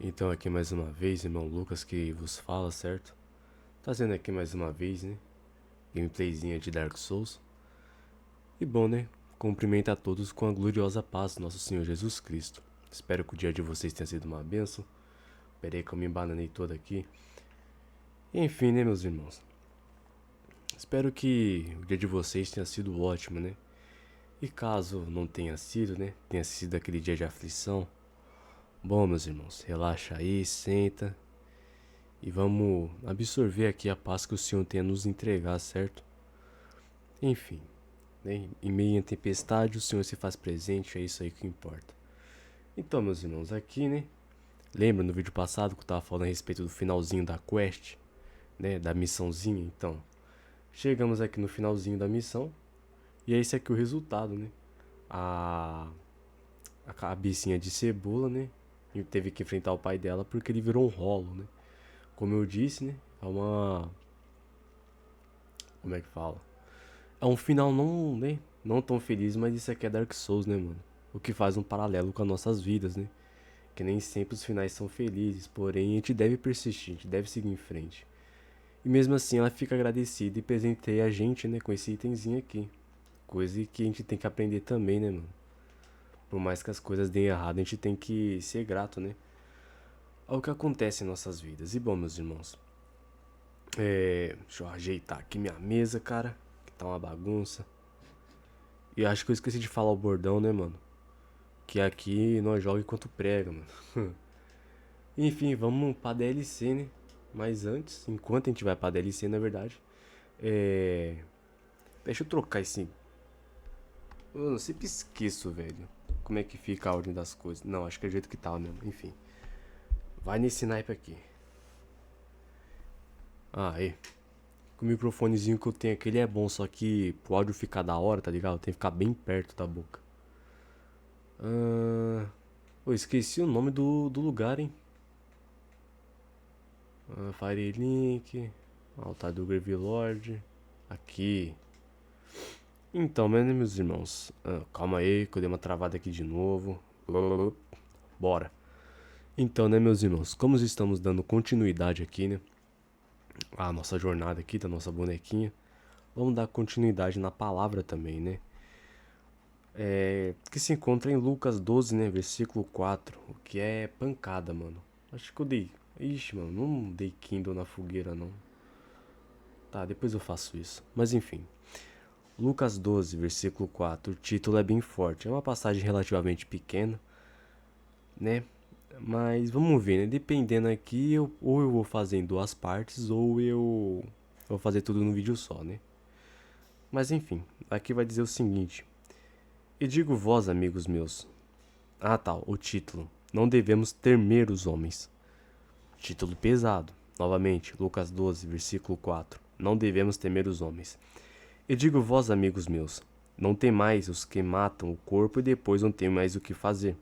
Então aqui mais uma vez, irmão Lucas que vos fala, certo? Trazendo aqui mais uma vez, né? Gameplayzinha de Dark Souls. E bom, né? Cumprimento a todos com a gloriosa paz do nosso Senhor Jesus Cristo. Espero que o dia de vocês tenha sido uma bênção. Peraí que eu me embananei todo aqui. Enfim, né, meus irmãos? Espero que o dia de vocês tenha sido ótimo, né? E caso não tenha sido, né? Tenha sido aquele dia de aflição. Bom, meus irmãos, relaxa aí, senta e vamos absorver aqui a paz que o Senhor tem a nos entregar, certo? Enfim, né? Em meio à tempestade, o Senhor se faz presente, é isso aí que importa. Então, meus irmãos, aqui, né? Lembra no vídeo passado que eu tava falando a respeito do finalzinho da quest, né? Da missãozinha? Então, chegamos aqui no finalzinho da missão e é esse aqui o resultado, né? A cabecinha de cebola, né? E teve que enfrentar o pai dela porque ele virou um rolo, né? Como eu disse, né? É uma. Como é que fala? É um final não, né? Não tão feliz, mas isso aqui é Dark Souls, né, mano? O que faz um paralelo com as nossas vidas, né? Que nem sempre os finais são felizes, porém a gente deve persistir, a gente deve seguir em frente. E mesmo assim ela fica agradecida e presenteia a gente, né, com esse itemzinho aqui. Coisa que a gente tem que aprender também, né, mano? Por mais que as coisas deem errado, a gente tem que ser grato, né? Ao que acontece em nossas vidas. E bom, meus irmãos, deixa eu ajeitar aqui minha mesa, cara, que tá uma bagunça. E acho que eu esqueci de falar o bordão, né, mano? Que aqui nós joga enquanto prega, mano. Enfim, vamos pra DLC, né? Mas antes, enquanto a gente vai pra DLC, na verdade, deixa eu trocar esse. Eu sempre esqueço, velho. Como é que fica a ordem das coisas? Não, acho que é o jeito que tá mesmo. Enfim, vai nesse naipe aqui. Ah, aí. O microfonezinho que eu tenho aqui ele é bom, só que pro áudio ficar da hora, tá ligado? Tem que ficar bem perto da boca. Eu esqueci o nome do lugar, hein? Firelink, Altar do Gravelord. Aqui. Então, meus irmãos, calma aí que eu dei uma travada aqui de novo. Bora. Então, né, meus irmãos, como estamos dando continuidade aqui, né? A nossa jornada aqui da nossa bonequinha. Vamos dar continuidade na palavra também, né? Que se encontra em Lucas 12, né? Versículo 4. O que é pancada, mano. Acho que eu dei. Ixi, mano, não dei Kindle na fogueira, não. Tá, depois eu faço isso. Mas enfim. Lucas 12, versículo 4. O título é bem forte. É uma passagem relativamente pequena, né? Mas vamos ver, né? Dependendo aqui, ou eu vou fazer em duas partes, ou eu vou fazer tudo num vídeo só, né? Mas enfim, aqui vai dizer o seguinte. E digo vós, amigos meus. Ah, tal, o título. Não devemos temer os homens. Título pesado. Novamente, Lucas 12, versículo 4. Não devemos temer os homens. E digo vós, amigos meus, não temais os que matam o corpo e depois não tem mais o que fazer.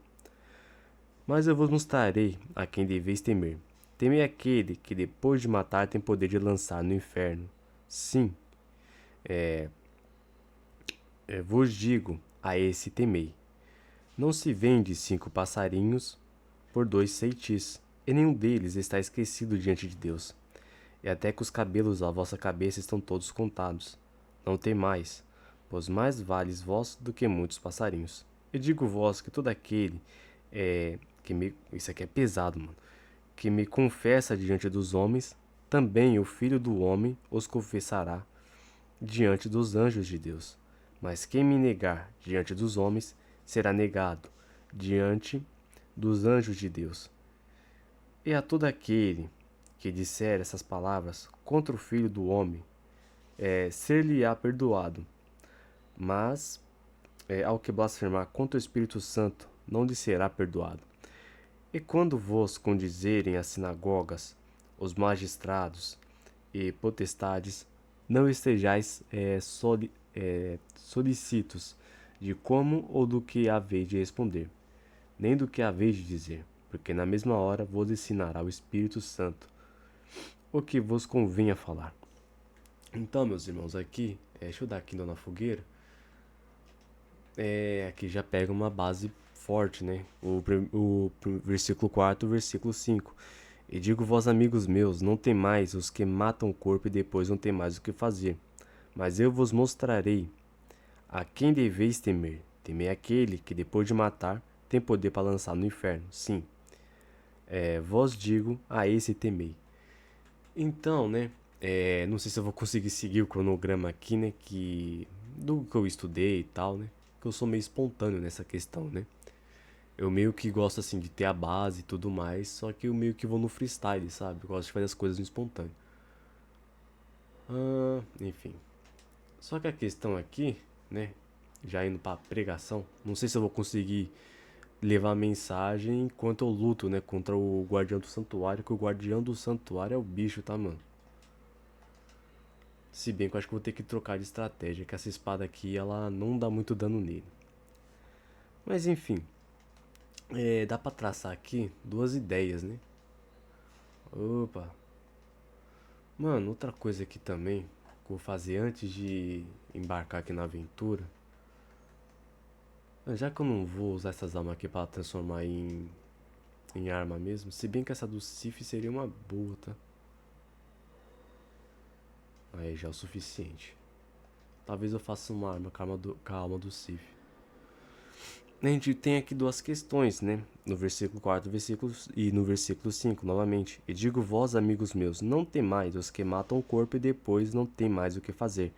Mas eu vos mostrarei a quem deveis temer. Temei aquele que depois de matar tem poder de lançar no inferno. Sim, vos digo, a esse temei. Não se vende 5 passarinhos por 2 ceitis, e nenhum deles está esquecido diante de Deus. E até que os cabelos da vossa cabeça estão todos contados. Não temais, pois mais vales vós do que muitos passarinhos. E digo vós que todo aquele isso aqui é pesado, mano. Que me confessa diante dos homens, também o Filho do Homem os confessará diante dos anjos de Deus. Mas quem me negar diante dos homens, será negado diante dos anjos de Deus. E a todo aquele que disser essas palavras contra o Filho do Homem, ser-lhe-á perdoado. Mas ao que blasfemar contra o Espírito Santo, não lhe será perdoado. E quando vos condizerem as sinagogas, os magistrados e potestades, não estejais solícitos de como ou do que haveis de responder, nem do que haveis de dizer, porque na mesma hora vos ensinará o Espírito Santo o que vos convenha falar. Então, meus irmãos, deixa eu dar aqui na fogueira. Aqui já pega uma base forte, né? Versículo 4, versículo 5. E digo vós, amigos meus, não temais os que matam o corpo e depois não tem mais o que fazer. Mas eu vos mostrarei a quem deveis temer. Temei aquele que depois de matar tem poder para lançar no inferno. Sim, vós digo, a esse temei. Então, né? Não sei se eu vou conseguir seguir o cronograma aqui, né? Do que eu estudei e tal, né? Que eu sou meio espontâneo nessa questão, né? Eu meio que gosto, assim, de ter a base e tudo mais, só que eu meio que vou no freestyle, sabe? Eu gosto de fazer as coisas no espontâneo. Enfim. Só que a questão aqui, né? Já indo pra pregação, não sei se eu vou conseguir levar a mensagem enquanto eu luto, né? Contra o Guardião do Santuário, que o Guardião do Santuário é o bicho, tá, mano? Se bem que eu acho que vou ter que trocar de estratégia, que essa espada aqui, ela não dá muito dano nele. Mas enfim, dá pra traçar aqui duas ideias, né? Opa. Mano, outra coisa aqui também, que eu vou fazer antes de embarcar aqui na aventura. Já que eu não vou usar essas armas aqui pra transformar em arma mesmo, se bem que essa do Sif seria uma boa, tá? Aí já é o suficiente. Talvez eu faça uma arma com a alma do Sif. A gente tem aqui duas questões, né? No versículo 4 e no versículo 5, novamente. E digo vós, amigos meus, não temais os que matam o corpo e depois não tem mais o que fazer.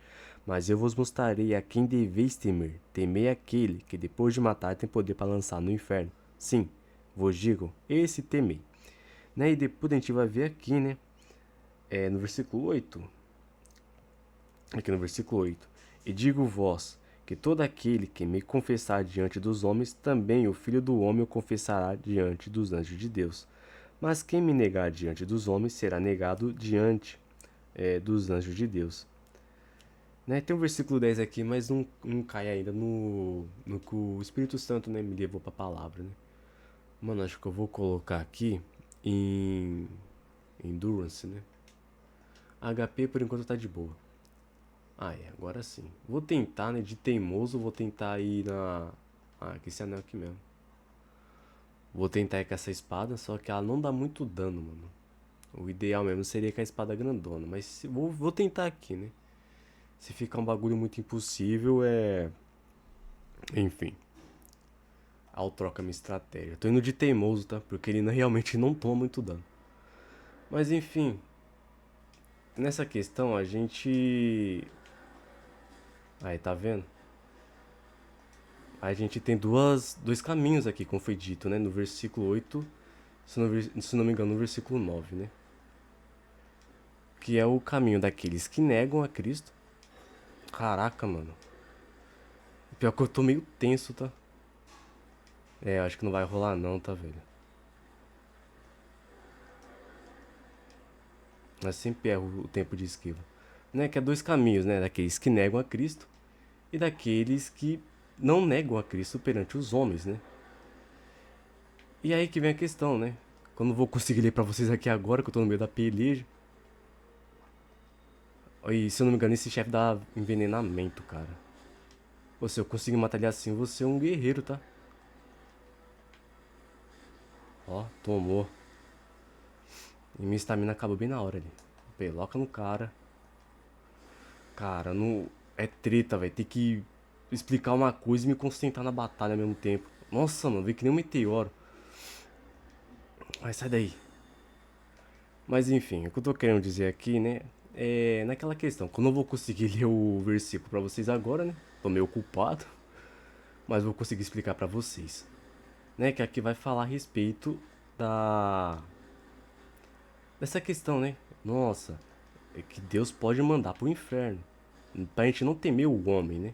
Mas eu vos mostrarei a quem deveis temer. Temei aquele que depois de matar tem poder para lançar no inferno. Sim, vos digo, esse temei. Né? E depois a gente vai ver aqui, né? No versículo 8. Aqui no versículo 8. E digo vós, que todo aquele que me confessar diante dos homens, também o Filho do Homem o confessará diante dos anjos de Deus. Mas quem me negar diante dos homens, será negado diante dos anjos de Deus. Né? Tem o versículo 10 aqui, mas não cai ainda no que o Espírito Santo, né, me levou para a palavra. Né? Mano, acho que eu vou colocar aqui em Endurance, né? HP por enquanto tá de boa. Agora sim. Vou tentar, né? De teimoso, vou tentar ir na... que esse anel aqui mesmo. Vou tentar ir com essa espada, só que ela não dá muito dano, mano. O ideal mesmo seria com a espada grandona. Mas vou tentar aqui, né? Se ficar um bagulho muito impossível, Enfim. Ao troca minha estratégia. Tô indo de teimoso, tá? Porque ele realmente não toma muito dano. Mas enfim. Nessa questão, a gente... Aí, tá vendo? A gente tem dois caminhos aqui, como foi dito, né? No versículo 8, se não me engano, no versículo 9, né? Que é o caminho daqueles que negam a Cristo. Caraca, mano. Pior que eu tô meio tenso, tá? Acho que não vai rolar não, tá, velho? Mas sempre erro o tempo de esquiva. Né? Que é dois caminhos, né? Daqueles que negam a Cristo e daqueles que não negam a Cristo perante os homens, né? E aí que vem a questão, né? Que eu não vou conseguir ler pra vocês aqui agora, que eu tô no meio da peleja. E se eu não me engano, esse chefe dá envenenamento, cara. Pô, se eu conseguir matar ele assim, você é um guerreiro, tá? Ó, tomou. E minha estamina acabou bem na hora ali. Peloca no cara. Cara, não. É treta, velho. Tem que explicar uma coisa e me concentrar na batalha ao mesmo tempo. Nossa, mano, veio que nem um meteoro. Mas sai daí. Mas enfim, o que eu tô querendo dizer aqui, né? É naquela questão, que eu não vou conseguir ler o versículo pra vocês agora, né? Tô meio ocupado. Mas vou conseguir explicar pra vocês. Né? Que aqui vai falar a respeito dessa questão, né? Nossa, é que Deus pode mandar pro inferno. Pra gente não temer o homem, né?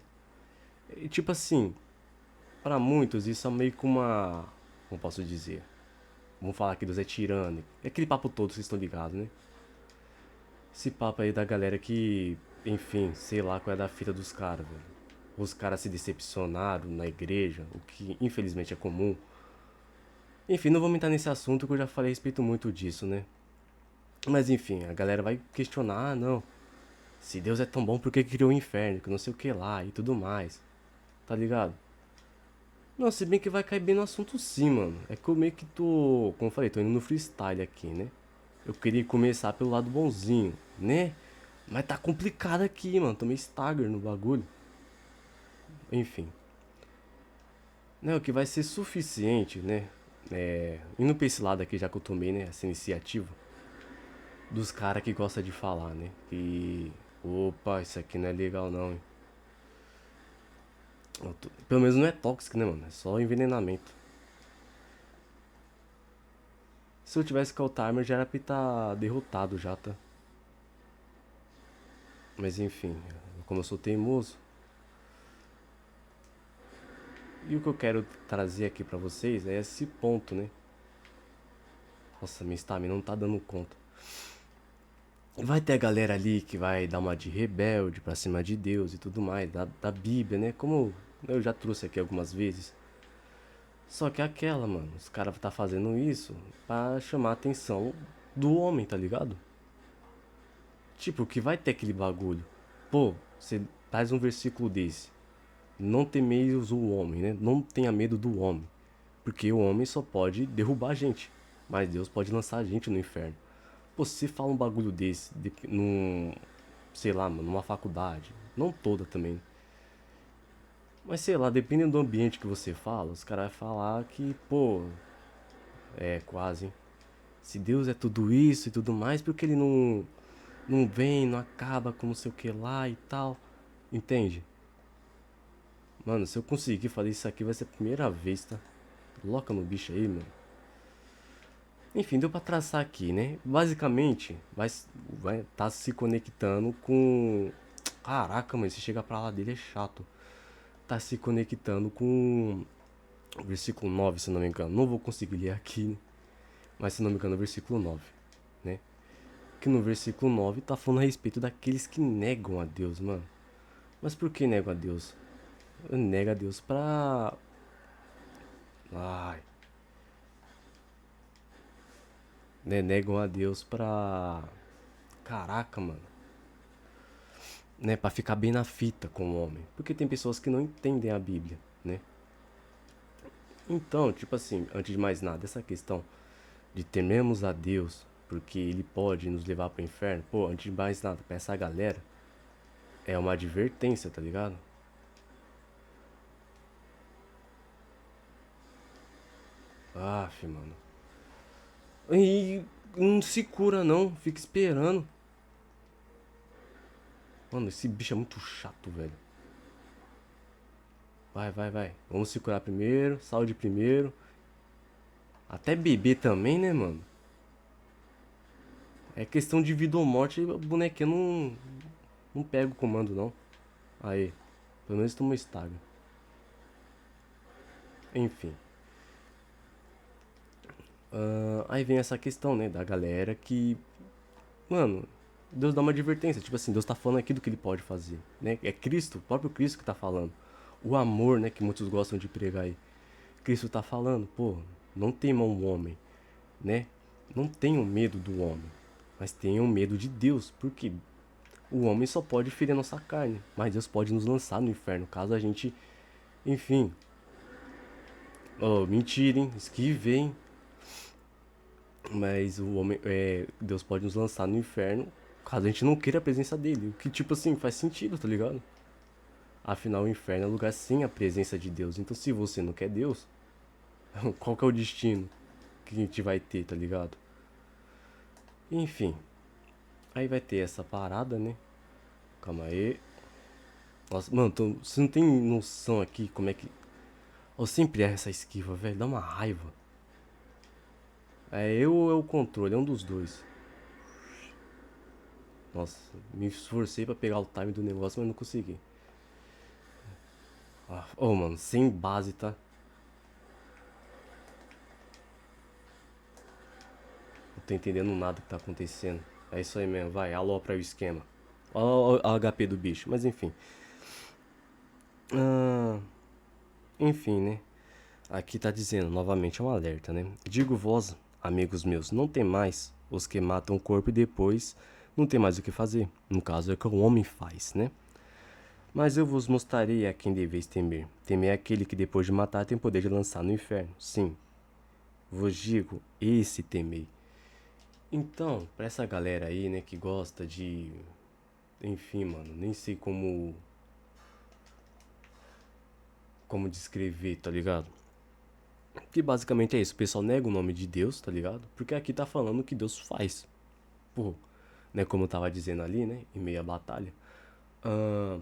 E tipo assim, pra muitos isso é meio que uma... Como posso dizer? Vamos falar que Deus é tirânico. É aquele papo todo, vocês estão ligados, né? Esse papo aí da galera que, enfim, sei lá qual é da fita dos caras, velho. Os caras se decepcionaram na igreja, o que infelizmente é comum. Enfim, não vou entrar nesse assunto que eu já falei a respeito muito disso, né? Mas enfim, a galera vai questionar, não. Se Deus é tão bom, por que criou o inferno? Que não sei o que lá e tudo mais. Tá ligado? Não, se bem que vai cair bem no assunto sim, mano. É que eu meio que tô, como eu falei, tô indo no freestyle aqui, né? Eu queria começar pelo lado bonzinho, né? Mas tá complicado aqui, mano. Tô meio stagger no bagulho. Enfim. Né, o que vai ser suficiente, né? Indo pra esse lado aqui, já que eu tomei, né? Essa iniciativa. Dos caras que gosta de falar, né? E. Opa, isso aqui não é legal não, hein? Pelo menos não é tóxico, né, mano? É só envenenamento. Se eu tivesse com o timer já era pra estar derrotado já, tá? Mas enfim, como eu sou teimoso. E o que eu quero trazer aqui pra vocês é esse ponto, né? Nossa, minha stamina não tá dando conta. Vai ter a galera ali que vai dar uma de rebelde pra cima de Deus e tudo mais, da Bíblia, né? Como eu já trouxe aqui algumas vezes. Só que é aquela, mano, os caras tá fazendo isso pra chamar a atenção do homem, tá ligado? Tipo, que vai ter aquele bagulho. Pô, você traz um versículo desse. Não temeis o homem, né? Não tenha medo do homem. Porque o homem só pode derrubar a gente. Mas Deus pode lançar a gente no inferno. Pô, se você fala um bagulho desse num. Sei lá, mano, numa faculdade. Não toda também. Mas sei lá, dependendo do ambiente que você fala, os caras vão falar que, pô, é quase. Se Deus é tudo isso e tudo mais, porque ele não vem, não acaba com não sei o que lá e tal. Entende? Mano, se eu conseguir fazer isso aqui vai ser a primeira vez, tá? Loca no bicho aí, mano. Enfim, deu pra traçar aqui, né? Basicamente, vai tá se conectando com. Caraca, mano, se chegar pra lá dele é chato. Tá se conectando com o versículo 9, se não me engano. Não vou conseguir ler aqui, né? Mas se não me engano, é o versículo 9, né? Que no versículo 9 tá falando a respeito daqueles que negam a Deus, mano. Mas por que negam a Deus? Nega a Deus pra. Ai. Né? Negam a Deus pra. Caraca, mano. Né? Pra ficar bem na fita com o homem. Porque tem pessoas que não entendem a Bíblia, né? Então, tipo assim, antes de mais nada, essa questão de temermos a Deus porque Ele pode nos levar pro inferno, pô, antes de mais nada, pra essa galera, é uma advertência, tá ligado? Aff, mano. E não se cura não, fica esperando. Mano, esse bicho é muito chato, velho. Vai, vai, vai. Vamos se curar primeiro, saúde primeiro. Até beber também, né, mano? É questão de vida ou morte, a bonequinha não pega o comando, não. Aí, pelo menos toma estágio. Enfim. Aí vem essa questão, né, da galera que. Mano, Deus dá uma advertência. Tipo assim, Deus tá falando aqui do que ele pode fazer, né? É Cristo, o próprio Cristo que tá falando. O amor, né, que muitos gostam de pregar aí. Cristo tá falando, pô, não temam o homem, né? Não tenham medo do homem, mas tenham medo de Deus, porque o homem só pode ferir a nossa carne, mas Deus pode nos lançar no inferno, caso a gente, enfim, mentirem, esquivem, mas o homem, Deus pode nos lançar no inferno, caso a gente não queira a presença dele, o que tipo assim, faz sentido, tá ligado? Afinal, o inferno é um lugar sem a presença de Deus, então se você não quer Deus, qual que é o destino que a gente vai ter, tá ligado? Enfim, aí vai ter essa parada, né? Calma aí. Nossa, mano, você não tem noção aqui como é que. Eu sempre erro essa esquiva, velho. Dá uma raiva. É eu ou é o controle? É um dos dois. Nossa, me esforcei pra pegar o time do negócio, mas não consegui. Mano, sem base, tá? Não tô entendendo nada que tá acontecendo. É isso aí mesmo, vai, alô pra o esquema. Olha o HP do bicho, mas enfim. Ah, enfim, né? Aqui tá dizendo, novamente é um alerta, né? Digo vós, amigos meus, não tem mais os que matam o corpo e depois não tem mais o que fazer. No caso é o que o homem faz, né? Mas eu vos mostrarei a quem deveis temer. Temei aquele que depois de matar tem poder de lançar no inferno. Sim, vos digo, esse temei. Então, pra essa galera aí, né, que gosta de... Enfim, mano, nem sei como descrever, tá ligado? Que basicamente é isso, o pessoal nega o nome de Deus, tá ligado? Porque aqui tá falando o que Deus faz. Pô, né, como eu tava dizendo ali, né, em meio à batalha. Ahn,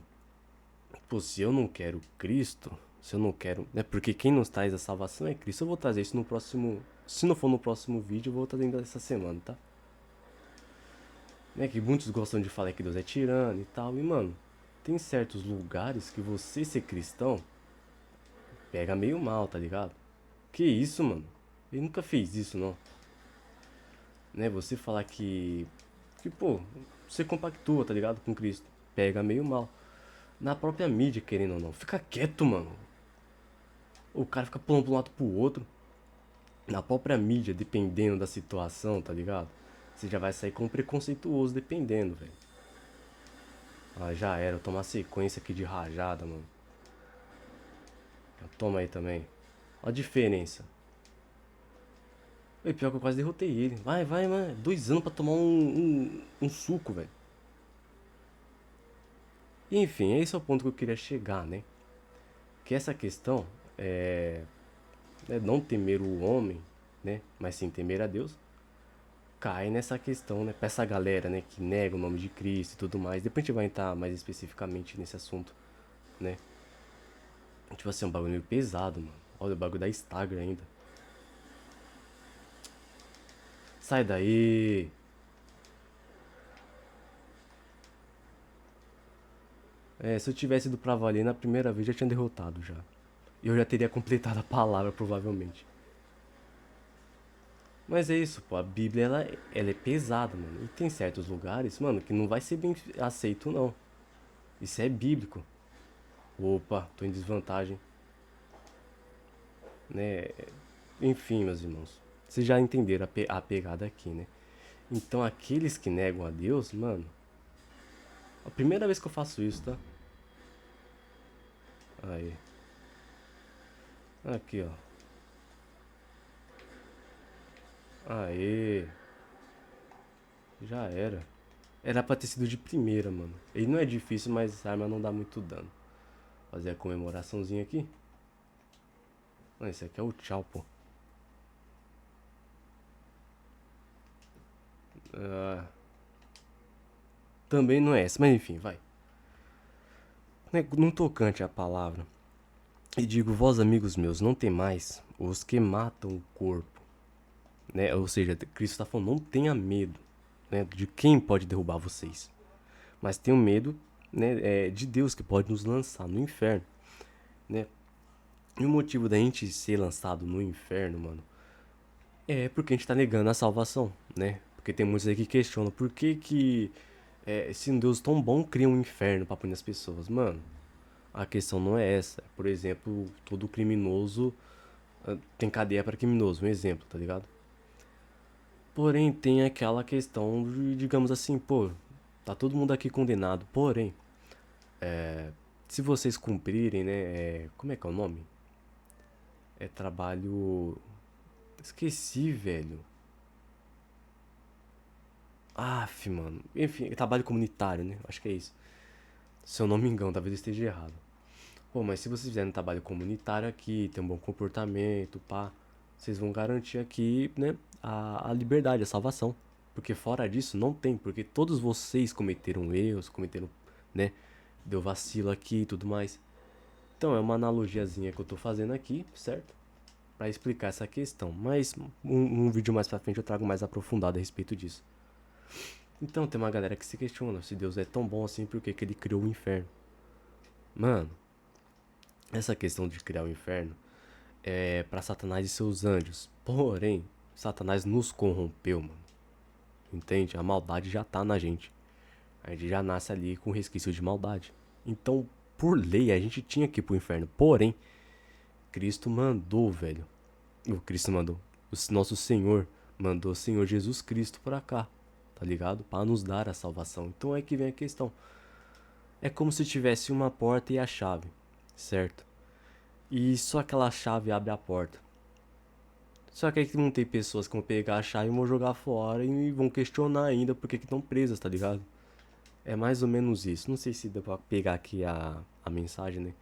Pô, se eu não quero Cristo, se eu não quero, né, porque quem nos traz a salvação é Cristo. Eu vou trazer isso no próximo, se não for no próximo vídeo, eu vou trazer ainda essa semana, tá? Né, que muitos gostam de falar que Deus é tirano e tal. E, mano, tem certos lugares que você ser cristão pega meio mal, tá ligado? Que isso, mano? Ele nunca fez isso, não. Né, você falar pô, você compactua, tá ligado? Com Cristo. Pega meio mal. Na própria mídia, querendo ou não. Fica quieto, mano. O cara fica pulando pra um lado pro outro. Na própria mídia, dependendo da situação, tá ligado? Você já vai sair com preconceituoso, dependendo, velho. Ah, já era. Tomar sequência aqui de rajada, mano. Toma aí também. Olha a diferença. E pior que eu quase derrotei ele. Vai, vai, mano. 2 anos pra tomar um suco, velho. Enfim, esse é o ponto que eu queria chegar, né? Que essa questão é não temer o homem, né? Mas sim temer a Deus. Cai nessa questão, né? Pra essa galera, né? Que nega o nome de Cristo e tudo mais. Depois a gente vai entrar mais especificamente nesse assunto, né? Tipo assim, é um bagulho meio pesado, mano. Olha o bagulho da Instagram ainda. Sai daí! É, se eu tivesse ido pra valer na primeira vez, já tinha derrotado já. E eu já teria completado a palavra, provavelmente. Mas é isso, pô. A Bíblia, ela é pesada, mano. E tem certos lugares, mano, que não vai ser bem aceito, não. Isso é bíblico. Opa, tô em desvantagem, né? Enfim, meus irmãos. Vocês já entenderam a pegada aqui, né? Então, aqueles que negam a Deus, mano. A primeira vez que eu faço isso, tá? Aí. Aqui, ó. Aê. Já era. Era pra ter sido de primeira, mano. Ele não é difícil, mas essa arma não dá muito dano. Fazer a comemoraçãozinha aqui. Não, esse aqui é o tchau, pô. Ah, também não é essa, mas enfim, vai. No tocante à palavra, e digo, vós amigos meus, não temais os que matam o corpo, né? Ou seja, Cristo está falando, não tenha medo, né? De quem pode derrubar vocês, mas tenham medo, né? De Deus que pode nos lançar no inferno, né? E o motivo da gente ser lançado no inferno, mano, é porque a gente tá negando a salvação, né? Porque tem muitos aí que questionam por que se um Deus tão bom cria um inferno pra punir as pessoas, mano. A questão não é essa. Por exemplo, todo criminoso tem cadeia para criminoso, um exemplo, tá ligado? Porém, tem aquela questão de, digamos assim, pô, tá todo mundo aqui condenado. Porém, se vocês cumprirem, né? Como é que é o nome? É trabalho. Esqueci, velho. Aff, mano. Enfim, é trabalho comunitário, né? Acho que é isso. Se eu não me engano, talvez eu esteja errado. Pô, mas se vocês fizerem um trabalho comunitário aqui, ter um bom comportamento, pá, vocês vão garantir aqui, né, a liberdade, a salvação. Porque fora disso, não tem, porque todos vocês cometeram erros, cometeram, né, deu vacilo aqui e tudo mais. Então é uma analogiazinha que eu tô fazendo aqui, certo? Pra explicar essa questão. Mas um vídeo mais pra frente eu trago mais aprofundado a respeito disso. Então tem uma galera que se questiona se Deus é tão bom assim, por que que ele criou o inferno? Mano, essa questão de criar o inferno é para Satanás e seus anjos. Porém, Satanás nos corrompeu, mano. Entende? A maldade já tá na gente. A gente já nasce ali com resquício de maldade. Então, por lei, a gente tinha que ir pro inferno. Porém, Cristo mandou, velho. O Cristo mandou. O nosso Senhor mandou o Senhor Jesus Cristo pra cá. Tá ligado? Pra nos dar a salvação. Então é que vem a questão. É como se tivesse uma porta e a chave, certo? E só aquela chave abre a porta. Só que aí que não tem pessoas que vão pegar a chave e vão jogar fora e vão questionar ainda por que estão presas, tá ligado? É mais ou menos isso. Não sei se dá pra pegar aqui a mensagem, né?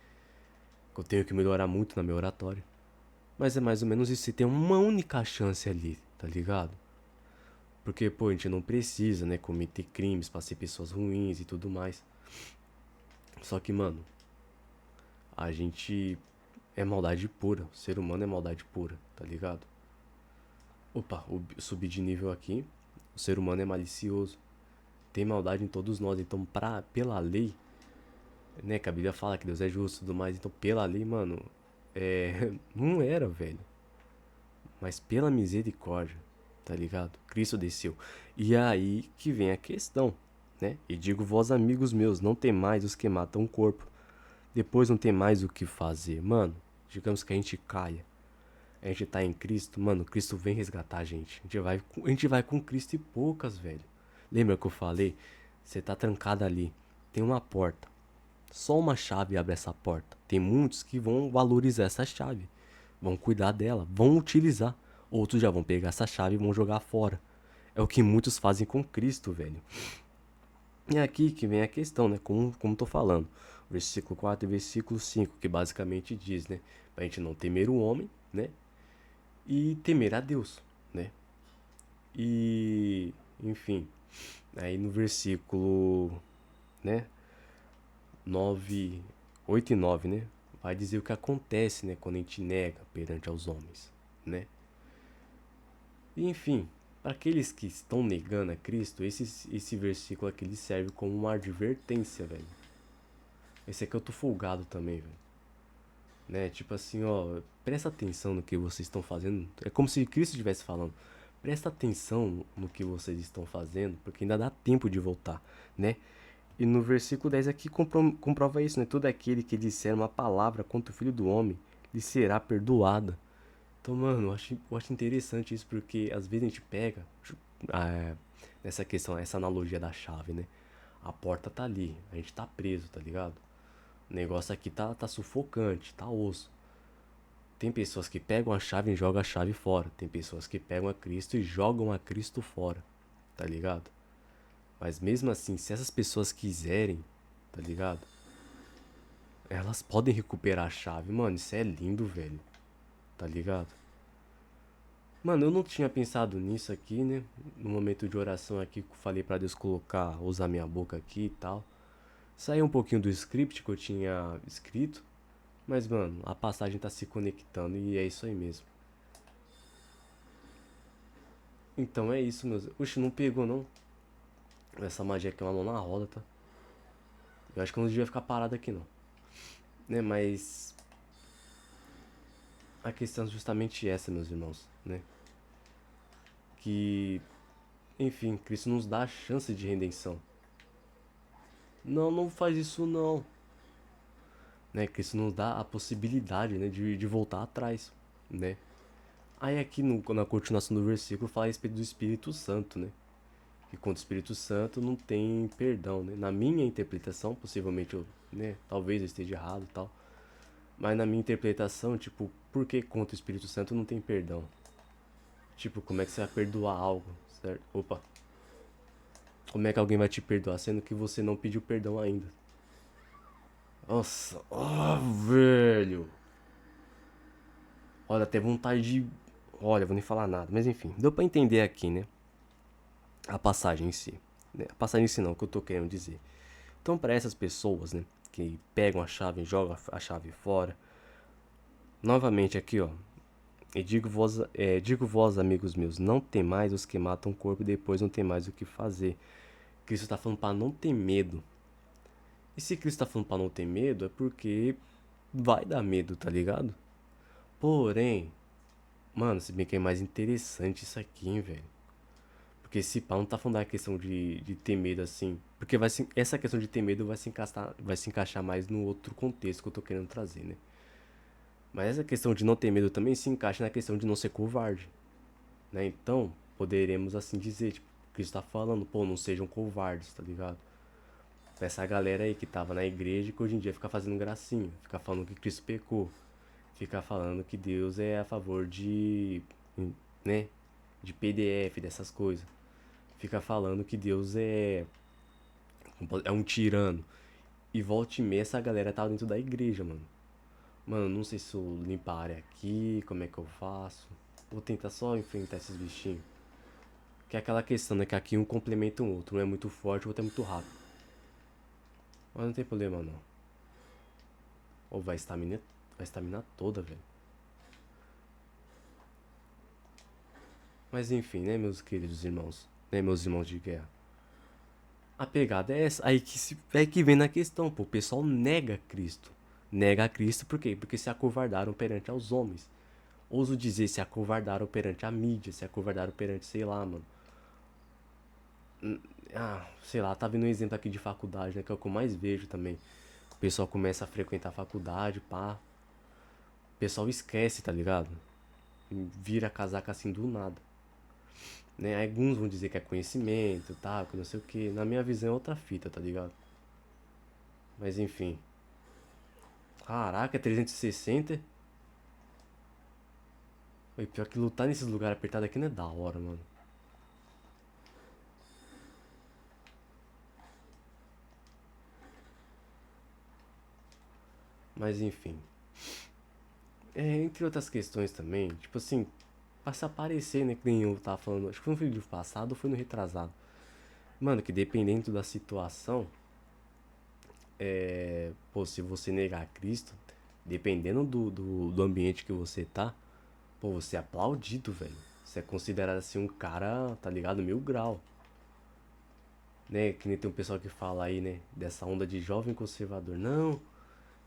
Que eu tenho que melhorar muito na minha oratória. Mas é mais ou menos isso. Você tem uma única chance ali, tá ligado? Porque, pô, a gente não precisa, né, cometer crimes pra ser pessoas ruins e tudo mais. Só que, mano, a gente é maldade pura. O ser humano é maldade pura, tá ligado? Opa, subi de nível aqui. O ser humano é malicioso. Tem maldade em todos nós. Então, pela lei, né, que a Bíblia fala que Deus é justo e tudo mais. Então, pela lei, mano, não era, velho. Mas pela misericórdia, tá ligado? Cristo desceu. E é aí que vem a questão, né? E digo vós, amigos meus, não tem mais os que matam o corpo. Depois não tem mais o que fazer. Mano, digamos que a gente caia. A gente tá em Cristo, mano, Cristo vem resgatar a gente. A gente vai com Cristo e poucas, velho. Lembra que eu falei? Você tá trancado ali. Tem uma porta. Só uma chave abre essa porta. Tem muitos que vão valorizar essa chave. Vão cuidar dela, vão utilizar. Outros já vão pegar essa chave e vão jogar fora. É o que muitos fazem com Cristo, velho. E é aqui que vem a questão, né? Como tô falando. Versículo 4 e versículo 5, que basicamente diz, né? Pra gente não temer o homem, né? E temer a Deus, né? E, enfim, aí no versículo, né? 9, 8 e 9, né? Vai dizer o que acontece, né? Quando a gente nega perante aos homens, né? E, enfim, para aqueles que estão negando a Cristo, esse versículo aqui ele serve como uma advertência, velho. Esse aqui eu tô folgado também, velho. Né? Tipo assim, ó, presta atenção no que vocês estão fazendo. É como se Cristo estivesse falando. Presta atenção no que vocês estão fazendo, porque ainda dá tempo de voltar, né? E no versículo 10 aqui comprova isso, né? Todo aquele que disser uma palavra contra o Filho do Homem, lhe será perdoada. Então, mano, eu acho interessante isso, porque às vezes a gente pega ah, nessa questão, essa analogia da chave, né? A porta tá ali, a gente tá preso, tá ligado? O negócio aqui tá sufocante, tá osso. Tem pessoas que pegam a chave e jogam a chave fora. Tem pessoas que pegam a Cristo e jogam a Cristo fora, tá ligado? Mas mesmo assim, se essas pessoas quiserem, tá ligado? Elas podem recuperar a chave. Mano, isso é lindo, velho. Tá ligado? Mano, eu não tinha pensado nisso aqui, né? No momento de oração aqui, que eu falei pra Deus usar minha boca aqui e tal. Saiu um pouquinho do script que eu tinha escrito. Mas, mano, a passagem tá se conectando e é isso aí mesmo. Então é isso, meus. Oxe, não pegou não. Essa magia aqui é uma mão na roda, tá? Eu acho que eu não devia ficar parado aqui não. Né, mas a questão é justamente essa, meus irmãos, né? Que, enfim, Cristo nos dá a chance de redenção. Não, não faz isso não. Né? Cristo nos dá a possibilidade, né, de voltar atrás, né? Aí aqui na continuação do versículo fala a respeito do Espírito Santo, né? Que contra o Espírito Santo não tem perdão, né? Na minha interpretação, possivelmente eu, né, talvez eu esteja errado e tal. Mas na minha interpretação, tipo, por que contra o Espírito Santo não tem perdão? Tipo, como é que você vai perdoar algo, certo? Opa. Como é que alguém vai te perdoar sendo que você não pediu perdão ainda? Nossa, velho. Olha, até vontade de. Olha, vou nem falar nada. Mas enfim, deu pra entender aqui, né? A passagem em si. Né? A passagem em si não, o que eu tô querendo dizer. Então, para essas pessoas, né? Que pegam a chave e jogam a chave fora. Novamente aqui, ó. E digo vós, amigos meus, não tem mais os que matam o corpo e depois não tem mais o que fazer. Cristo está falando para não ter medo. E se Cristo está falando para não ter medo, é porque vai dar medo, tá ligado? Porém, mano, se bem que é mais interessante isso aqui, hein, velho. Porque esse pau não tá falando da questão de ter medo assim. Porque essa questão de ter medo vai se encaixar mais no outro contexto que eu tô querendo trazer, né? Mas essa questão de não ter medo também se encaixa na questão de não ser covarde, né? Então, poderemos assim dizer, tipo, Cristo tá falando, pô, não sejam covardes, tá ligado? Pra essa galera aí que tava na igreja e que hoje em dia fica fazendo gracinha. Fica falando que Cristo pecou. Fica falando que Deus é a favor de, né, de PDF, dessas coisas. Fica falando que Deus é um tirano. E volta e meia essa galera tava dentro da igreja, mano. Mano, não sei se eu limpar a área aqui, como é que eu faço. Vou tentar só enfrentar esses bichinhos. Que é aquela questão, né? Que aqui um complementa o outro. Um é muito forte, o outro é muito rápido. Mas não tem problema, não. Ou vai estamina toda, velho. Mas enfim, né, meus queridos irmãos. Né, meus irmãos de guerra. A pegada é essa. Aí que vem na questão, pô. O pessoal nega Cristo. Nega a Cristo por quê? Porque se acovardaram perante aos homens. Ouso dizer, se acovardaram perante a mídia, se acovardaram perante, sei lá, mano. Sei lá, tá vendo um exemplo aqui de faculdade, né? Que é o que eu mais vejo também. O pessoal começa a frequentar a faculdade, pá. O pessoal esquece, tá ligado? Vira casaca assim do nada. Né? Aí alguns vão dizer que é conhecimento, tá? Que não sei o que. Na minha visão é outra fita, tá ligado? Mas enfim. Caraca, é 360? E pior que lutar nesses lugares apertados aqui não é da hora, mano. Mas enfim. Entre outras questões também, tipo assim, pra se aparecer, né? Que nem eu tava falando. Acho que foi no vídeo passado ou foi no retrasado. Mano, que dependendo da situação, pô, se você negar Cristo, dependendo do ambiente que você tá, pô, você é aplaudido, velho. Você é considerado assim um cara, tá ligado? 1000 grau. Né? Que nem tem um pessoal que fala aí, né? Dessa onda de jovem conservador. Não,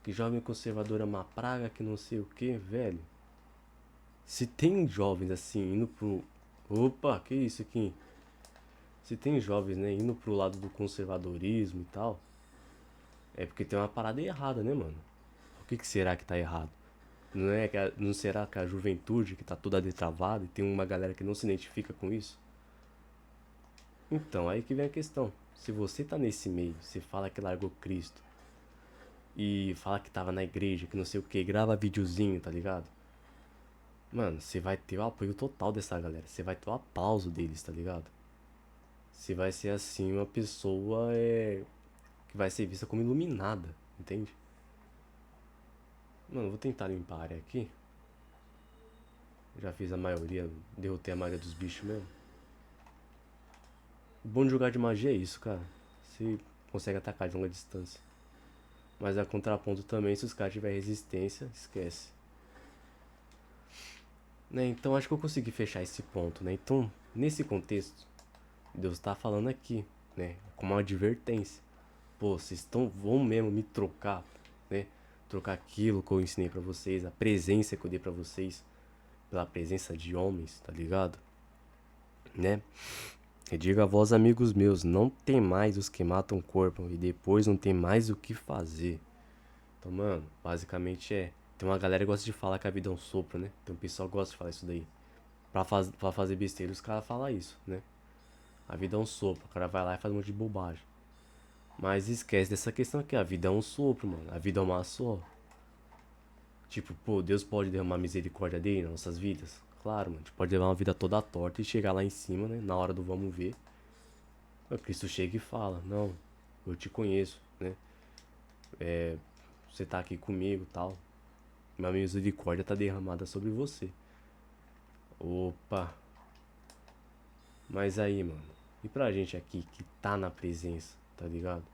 que jovem conservador é uma praga, que não sei o que, velho. Se tem jovens assim indo pro. Opa, que isso aqui? Se tem jovens, né, indo pro lado do conservadorismo e tal, é porque tem uma parada errada, né, mano? O que será que tá errado? Não será que a juventude que tá toda detravada e tem uma galera que não se identifica com isso? Então, aí que vem a questão. Se você tá nesse meio, você fala que largou Cristo e fala que tava na igreja, que não sei o que, grava videozinho, tá ligado? Mano, você vai ter o apoio total dessa galera. Você vai ter o aplauso deles, tá ligado? Você vai ser assim uma pessoa que vai ser vista como iluminada, entende? Mano, vou tentar limpar a área aqui. Já fiz a maioria, derrotei a maioria dos bichos mesmo. O bom de jogar de magia é isso, cara. Você consegue atacar de longa distância. Mas a contraponto também, se os caras tiverem resistência, esquece. Né? Então acho que eu consegui fechar esse ponto, né? Então, nesse contexto, Deus tá falando aqui, né? Como uma advertência. Pô, vão mesmo me trocar, né? Trocar aquilo que eu ensinei pra vocês, a presença que eu dei pra vocês, pela presença de homens, tá ligado? Né? E diga a vós, amigos meus, não tem mais os que matam o corpo e depois não tem mais o que fazer. Então, mano, basicamente tem uma galera que gosta de falar que a vida é um sopro, né? Tem um pessoal que gosta de falar isso daí. Pra fazer besteira, os caras falam isso, né? A vida é um sopro, o cara vai lá e faz um monte de bobagem. Mas esquece dessa questão aqui, a vida é um sopro, mano. A vida é uma só. Tipo, pô, Deus pode derramar misericórdia dele nas nossas vidas? Claro, mano. A gente pode levar uma vida toda torta e chegar lá em cima, né? Na hora do vamos ver. O Cristo chega e fala, não, eu te conheço, né? Você tá aqui comigo e tal. Minha misericórdia tá derramada sobre você. Opa. Mas aí, mano. E pra gente aqui que tá na presença, tá ligado?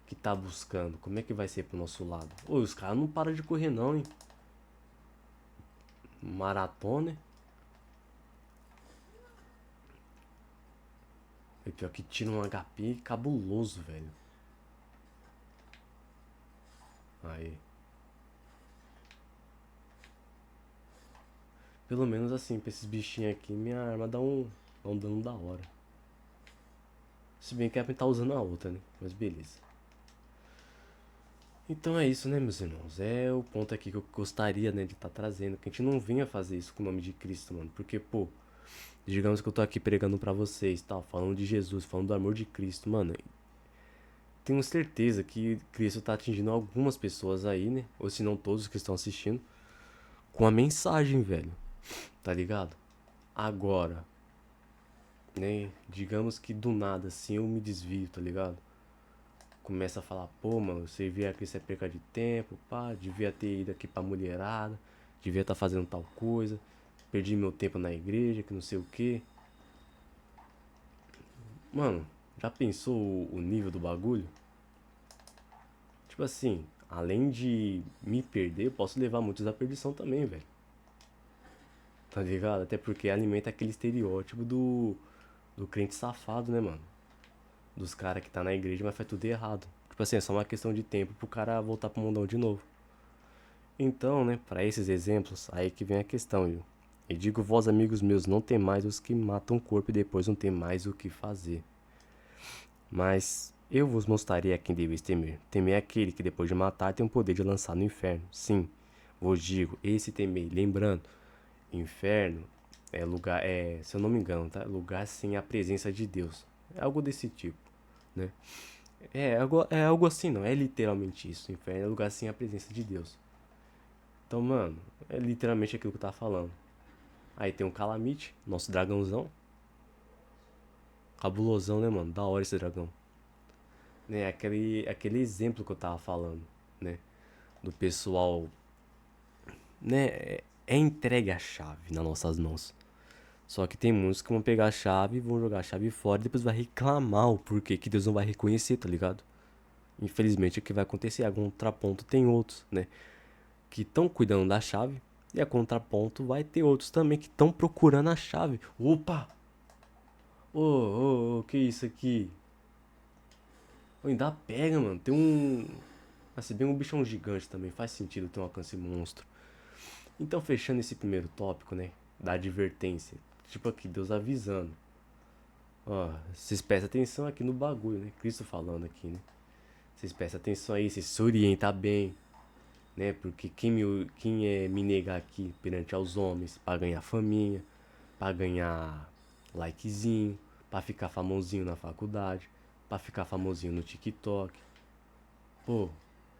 Que tá buscando, como é que vai ser pro nosso lado? Ô, os caras não param de correr não, hein? Maratona. E pior que tira um HP cabuloso, velho. Aí. Pelo menos assim, pra esses bichinhos aqui, minha arma dá um dano da hora. Se bem que é pra tá usando a outra, né? Mas beleza. Então é isso, né, meus irmãos? É o ponto aqui que eu gostaria, né, de estar trazendo. Que a gente não vinha fazer isso com o nome de Cristo, mano. Porque, pô, digamos que eu tô aqui pregando pra vocês, tal, falando de Jesus, falando do amor de Cristo, mano. tenho certeza que Cristo tá atingindo algumas pessoas aí, né? Ou se não todos que estão assistindo, com a mensagem, velho. Tá ligado? Agora, né? Digamos que do nada, assim, eu me desvio, tá ligado? Começa a falar, pô, mano, você via que isso é perca de tempo, pá, devia ter ido aqui pra mulherada, devia estar fazendo tal coisa, perdi meu tempo na igreja, que não sei o que. Mano, já pensou o nível do bagulho? Tipo assim, além de me perder, eu posso levar muitos à perdição também, velho. Tá ligado? Até porque alimenta aquele estereótipo do crente safado, né, mano? Dos caras que tá na igreja, mas faz tudo errado. Tipo assim, é só uma questão de tempo pro cara voltar pro mundão de novo. Então, né, para esses exemplos, aí que vem a questão, viu? E digo vós, amigos meus, não tem mais os que matam o corpo e depois não tem mais o que fazer. Mas eu vos mostrarei a quem deveis temer. Temer aquele que depois de matar tem o poder de lançar no inferno. Sim, vos digo, esse temei. Lembrando, inferno é lugar, se eu não me engano, tá? Lugar sem a presença de Deus. É algo desse tipo, né? É algo assim, não é literalmente isso. Inferno é lugar sem a presença de Deus. Então, mano, é literalmente aquilo que eu tava falando. Aí tem um Calamite, nosso dragãozão. Cabulosão, né, mano? Da hora esse dragão. Né, aquele exemplo que eu tava falando, né? Do pessoal, né? É entregue a chave nas nossas mãos. Só que tem muitos que vão pegar a chave, vão jogar a chave fora e depois vai reclamar o porquê que Deus não vai reconhecer, tá ligado? Infelizmente é o que vai acontecer. A contraponto tem outros, né? Que estão cuidando da chave. E a contraponto vai ter outros também que estão procurando a chave. Opa! Ô, que isso aqui? Ô, ainda pega, mano. Tem um. Mas se bem um bichão gigante também. Faz sentido ter um alcance monstro. Então, fechando esse primeiro tópico, né? Da advertência. Tipo aqui, Deus avisando. Ó, vocês prestem atenção aqui no bagulho, né? Cristo falando aqui, né? Vocês prestem atenção aí, vocês se orientem bem, né? Porque quem é me negar aqui perante aos homens pra ganhar faminha, pra ganhar likezinho, pra ficar famosinho na faculdade, pra ficar famosinho no TikTok. Pô,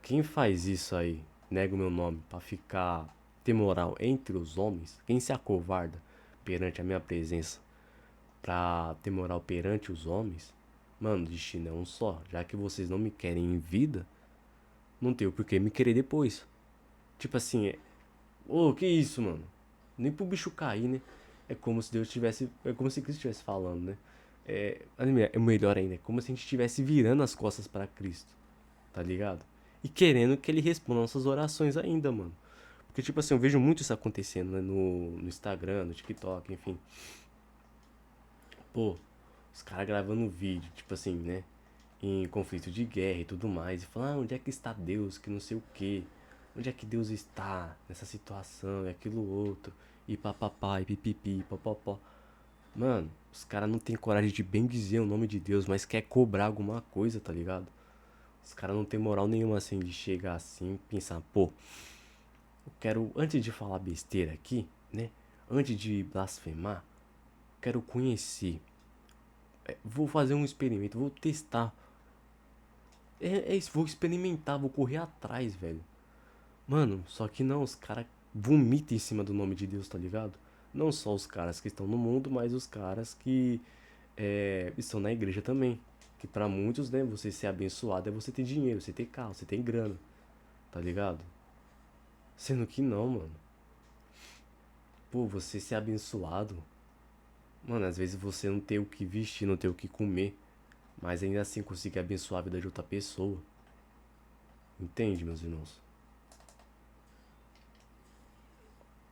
quem faz isso aí, nega o meu nome, pra ficar ter moral entre os homens, quem se acovarda perante a minha presença pra ter moral perante os homens, mano, o destino é um só. Já que vocês não me querem em vida, não tem o porquê me querer depois. Tipo assim, ô, que isso, mano? Nem pro bicho cair, né? É como se Deus tivesse. É como se Cristo estivesse falando, né? É melhor ainda, é como se a gente estivesse virando as costas pra Cristo, tá ligado? E querendo que ele responda nossas orações ainda, mano. Porque, tipo assim, eu vejo muito isso acontecendo, né? No Instagram, no TikTok, enfim. Pô, os caras gravando vídeo, tipo assim, né? Em conflito de guerra e tudo mais. E falando, onde é que está Deus? Que não sei o que. Onde é que Deus está nessa situação e aquilo outro. E papapá, e pipipi, popopó. Mano, os caras não tem coragem de bem dizer o nome de Deus, mas quer cobrar alguma coisa, tá ligado? Os caras não tem moral nenhuma assim de chegar assim e pensar, pô, eu quero, antes de falar besteira aqui, né? Antes de blasfemar, quero conhecer. Vou fazer um experimento, vou testar. É isso, vou experimentar, vou correr atrás, velho. Mano, só que não, os caras vomitam em cima do nome de Deus, tá ligado? Não só os caras que estão no mundo, mas os caras que estão na igreja também. Que pra muitos, né, você ser abençoado é você ter dinheiro, você ter carro, você ter grana, tá ligado? Sendo que não, mano. Pô, você ser abençoado. Mano, às vezes você não tem o que vestir, não tem o que comer. Mas ainda assim conseguir abençoar a vida de outra pessoa. Entende, meus irmãos?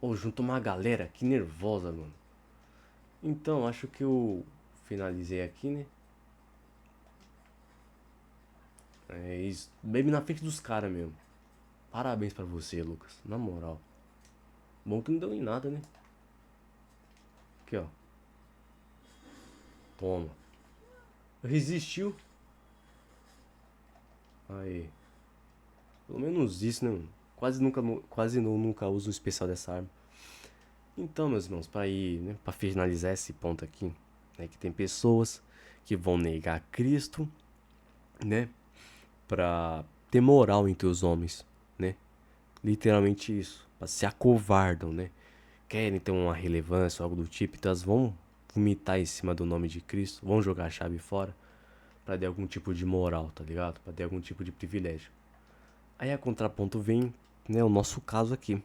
Ô, junto uma galera, que nervosa, mano. Então, acho que eu finalizei aqui, né? É isso. Bebe na frente dos caras mesmo. Parabéns pra você, Lucas. Na moral. Bom que não deu em nada, né? Aqui, ó. Toma. Resistiu. Aí. Pelo menos isso, né, mano? Quase nunca uso o especial dessa arma. Então, meus irmãos, pra ir, né? Pra finalizar esse ponto aqui, né? Que tem pessoas que vão negar Cristo, né? pra ter moral entre os homens, né? Literalmente isso, pra se acovardam, né? Querem ter uma relevância ou algo do tipo, então elas vão vomitar em cima do nome de Cristo, vão jogar a chave fora pra ter algum tipo de moral, tá ligado? Pra ter algum tipo de privilégio. Aí a contraponto vem, né, o nosso caso aqui.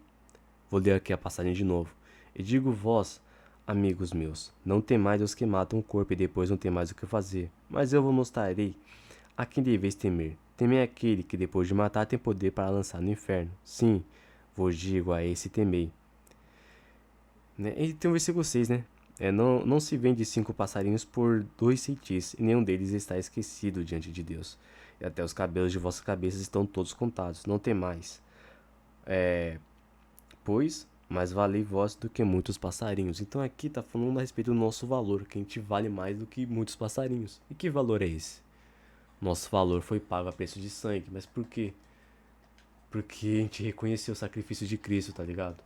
Vou ler aqui a passagem de novo. E digo vós, amigos meus, não temais os que matam o corpo e depois não tem mais o que fazer. Mas eu vos mostrarei a quem deveis temer. Temei aquele que depois de matar tem poder para lançar no inferno. Sim, vos digo, a esse temei. Né? E tem o versículo 6, né? Não se vende 5 passarinhos por 2 ceitis, e nenhum deles está esquecido diante de Deus. E até os cabelos de vossas cabeças estão todos contados. Não temais. Pois, mais valei vós do que muitos passarinhos. Então aqui tá falando a respeito do nosso valor, que a gente vale mais do que muitos passarinhos. E que valor é esse? Nosso valor foi pago a preço de sangue. Mas por quê? Porque a gente reconheceu o sacrifício de Cristo, tá ligado?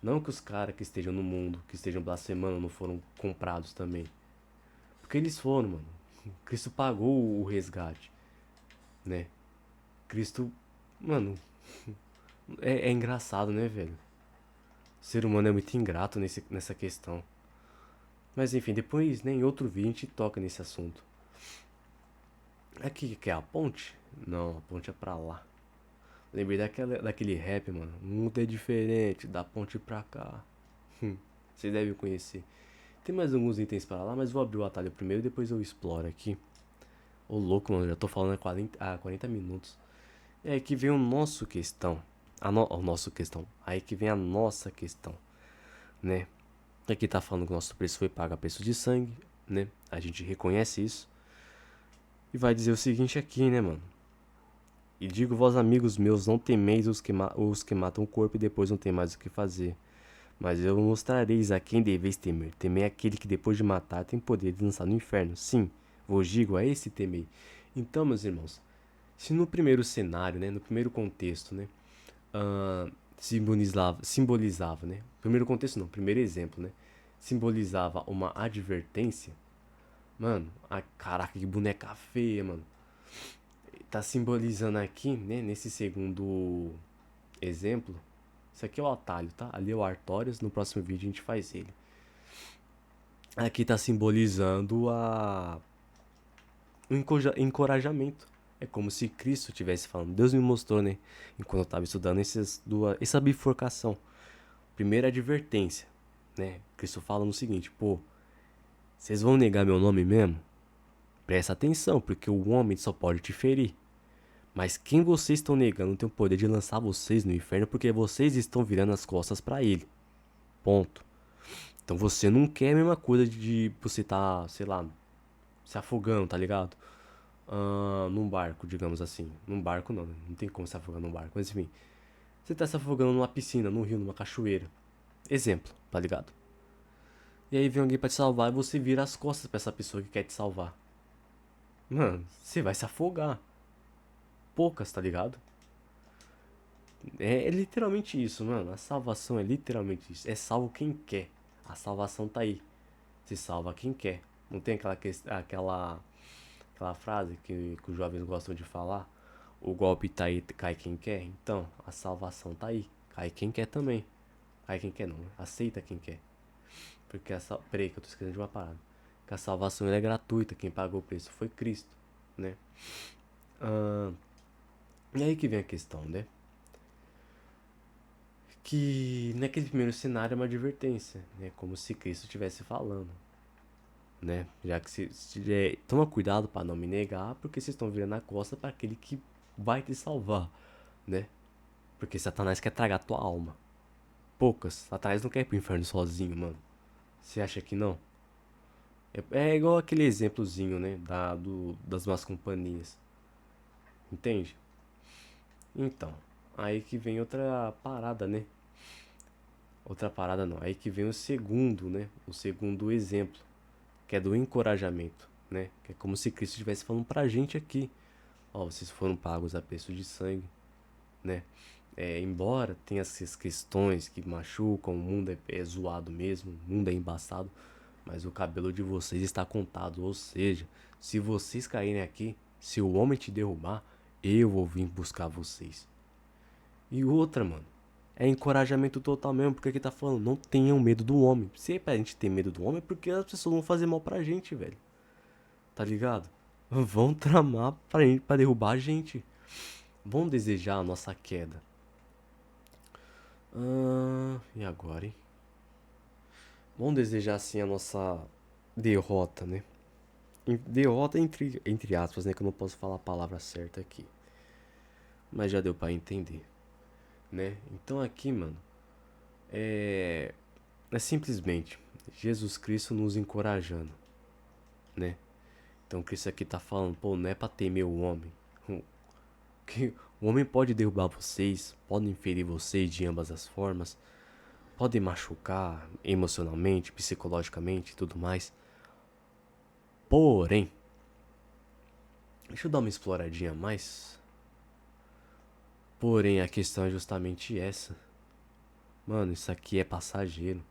Não que os caras que estejam no mundo, que estejam blasfemando, não foram comprados também. Porque eles foram, mano. Cristo pagou o resgate, né? Cristo, mano, é engraçado, né, velho? O ser humano é muito ingrato nessa questão. Mas enfim, depois, né, em outro vídeo a gente toca nesse assunto. Aqui que é a ponte? Não, a ponte é pra lá. Lembrei daquele rap, mano. O mundo é diferente, da ponte pra cá. Vocês devem conhecer. Tem mais alguns itens para lá, mas vou abrir o atalho primeiro e depois eu exploro aqui. Ô louco, mano, já tô falando há 40 minutos. É aí que vem o nosso questão. O nosso questão. Aí que vem a nossa questão, né? Aqui tá falando que o nosso preço foi pago a preço de sangue, né? A gente reconhece isso. E vai dizer o seguinte aqui, né, mano? E digo vós, amigos meus, não temeis os que matam o corpo e depois não tem mais o que fazer. Mas eu mostrareis a quem deveis temer. Temei aquele que depois de matar tem poder de lançar no inferno. Sim, vos digo, a esse temei. Então, meus irmãos, se no primeiro cenário, né, no primeiro contexto, né, simbolizava, né, primeiro contexto não, primeiro exemplo, né, simbolizava uma advertência, mano, caraca, que boneca feia, mano. Tá simbolizando aqui, né, nesse segundo exemplo, isso aqui é o atalho, tá? Ali é o Artorias, no próximo vídeo a gente faz ele. Aqui tá simbolizando o encorajamento. É como se Cristo estivesse falando. Deus me mostrou, né? Enquanto eu estava estudando essa bifurcação. Primeira advertência, né? Cristo fala no seguinte: pô, vocês vão negar meu nome mesmo? Presta atenção, porque o homem só pode te ferir. Mas quem vocês estão negando tem o poder de lançar vocês no inferno porque vocês estão virando as costas para ele. Ponto. Então você não quer a mesma coisa de você tá, sei lá, se afogando, tá ligado? Num barco, digamos assim. Num barco não, né? Não tem como se afogar num barco. Mas enfim, você tá se afogando numa piscina, num rio, numa cachoeira. Exemplo, tá ligado? E aí vem alguém pra te salvar e você vira as costas pra essa pessoa que quer te salvar. Mano, você vai se afogar. Poucas, tá ligado? É literalmente isso, mano. A salvação é literalmente isso. É salvo quem quer. A salvação tá aí. Se salva quem quer. Não tem aquela frase que os jovens gostam de falar? O golpe tá aí, cai quem quer. Então, a salvação tá aí. Cai quem quer também. Cai quem quer não, né? Aceita quem quer. Porque peraí que eu tô esquecendo de uma parada. Que a salvação é gratuita. Quem pagou o preço foi Cristo, né? E aí que vem a questão, né? Que naquele primeiro cenário é uma advertência, né? Como se Cristo estivesse falando, né? Já que toma cuidado para não me negar, porque vocês estão virando a costa para aquele que vai te salvar, né? Porque Satanás quer tragar tua alma. Poucas. Satanás não quer ir pro inferno sozinho, mano. Você acha que não? É igual aquele exemplozinho, né? Das más companhias. Entende? Então, aí que vem outra parada, né? Outra parada não. Aí que vem o segundo, né? O segundo exemplo, que é do encorajamento, né? Que é como se Cristo estivesse falando pra gente aqui. Ó, vocês foram pagos a preço de sangue, né? Embora tenha essas questões que machucam, o mundo é zoado mesmo, o mundo é embaçado, mas o cabelo de vocês está contado. Ou seja, se vocês caírem aqui, se o homem te derrubar, Eu vou vir buscar vocês. E outra, mano. É encorajamento total mesmo, porque aqui tá falando, não tenham medo do homem. Se é pra gente ter medo do homem, é porque as pessoas vão fazer mal pra gente, velho. Tá ligado? Vão tramar pra derrubar a gente. Vão desejar a nossa queda. E agora, hein? Vão desejar, assim, a nossa derrota, né? Derrota entre aspas, né? Que eu não posso falar a palavra certa aqui. Mas já deu pra entender, né? Então aqui, mano, é simplesmente Jesus Cristo nos encorajando, né? Então Cristo aqui tá falando, pô, não é pra temer o homem. Que o homem pode derrubar vocês, podem ferir vocês de ambas as formas, pode machucar emocionalmente, psicologicamente e tudo mais. Porém, deixa eu dar uma exploradinha a mais. Porém, a questão é justamente essa. Mano, isso aqui é passageiro.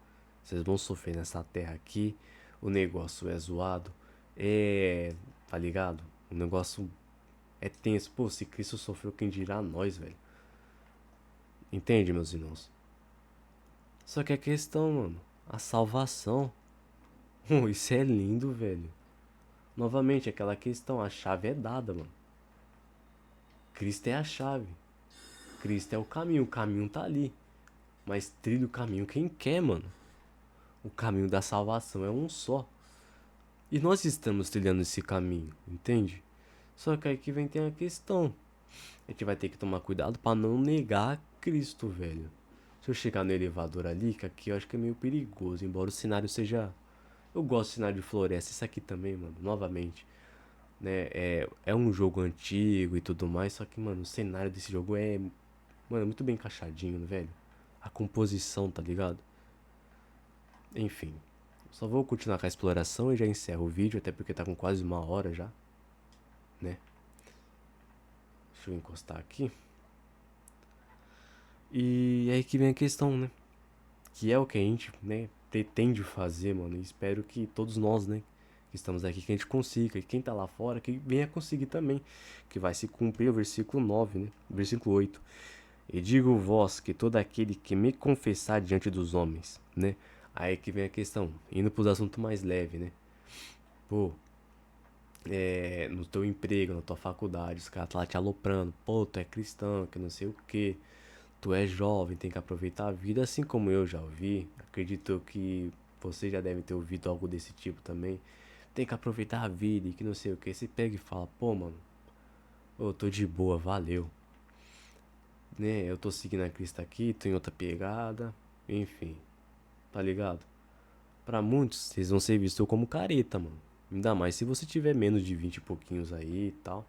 Vocês vão sofrer nessa terra aqui. O negócio é zoado. É. Tá ligado? O negócio é tenso. Pô, se Cristo sofreu, quem dirá nós, velho? Entende, meus irmãos? Só que a questão, mano, a salvação. Isso é lindo, velho. Novamente, aquela questão, a chave é dada, mano. Cristo é a chave. Cristo é o caminho tá ali. Mas trilha o caminho quem quer, mano. O caminho da salvação é um só. E nós estamos trilhando esse caminho, entende? Só que aí que vem tem a questão. A gente vai ter que tomar cuidado pra não negar Cristo, velho. Se eu chegar no elevador ali, que aqui eu acho que é meio perigoso, embora o cenário seja. Eu gosto do cenário de floresta, isso aqui também, mano, novamente. Né? É um jogo antigo e tudo mais, só que, mano, o cenário desse jogo é. Mano, muito bem encaixadinho, velho. A composição, tá ligado? Enfim. Só vou continuar com a exploração e já encerro o vídeo, até porque tá com quase 1 hora já, né? Deixa eu encostar aqui. E aí que vem a questão, né? Que é o que a gente, né, pretende fazer, mano. E espero que todos nós, né, que estamos aqui, que a gente consiga. E quem tá lá fora, que venha conseguir também. Que vai se cumprir o versículo 9, né? Versículo 8. E digo vós que todo aquele que me confessar diante dos homens, né? Aí que vem a questão, indo pros assuntos mais leves, né? Pô, no teu emprego, na tua faculdade, os caras tá lá te aloprando. Pô, tu é cristão, que não sei o que. Tu é jovem, tem que aproveitar a vida, assim como eu já ouvi. Acredito que você já deve ter ouvido algo desse tipo também. Tem que aproveitar a vida e que não sei o que. Você pega e fala, pô, mano, eu tô de boa, valeu. Né, eu tô seguindo a Cristo aqui, tô em outra pegada. Enfim, tá ligado? Pra muitos, vocês vão ser vistos como careta, mano. Ainda mais se você tiver menos de 20 e pouquinhos aí e tal.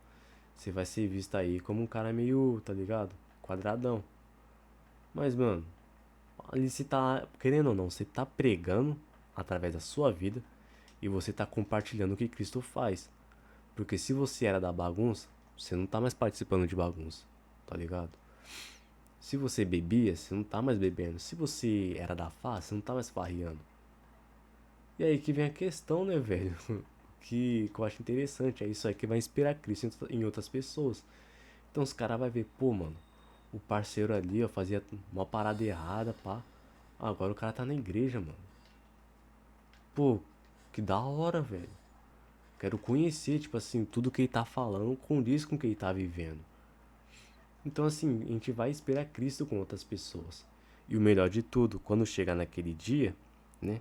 Você vai ser visto aí como um cara meio, tá ligado? Quadradão. Mas, mano, ali você tá, querendo ou não, você tá pregando através da sua vida e você tá compartilhando o que Cristo faz. Porque se você era da bagunça, você não tá mais participando de bagunça, tá ligado? Se você bebia, você não tá mais bebendo. Se você era da farra, você não tá mais farreando. E aí que vem a questão, né, velho? Que eu acho interessante. É isso aí que vai inspirar Cristo em outras pessoas. Então os caras vão ver, pô, mano, o parceiro ali, ó, fazia uma parada errada, pá. Agora o cara tá na igreja, mano. Pô, que da hora, velho. Quero conhecer, tipo assim, tudo que ele tá falando condiz com o que ele tá vivendo. Então, assim, a gente vai esperar Cristo com outras pessoas. E o melhor de tudo, quando chegar naquele dia, né?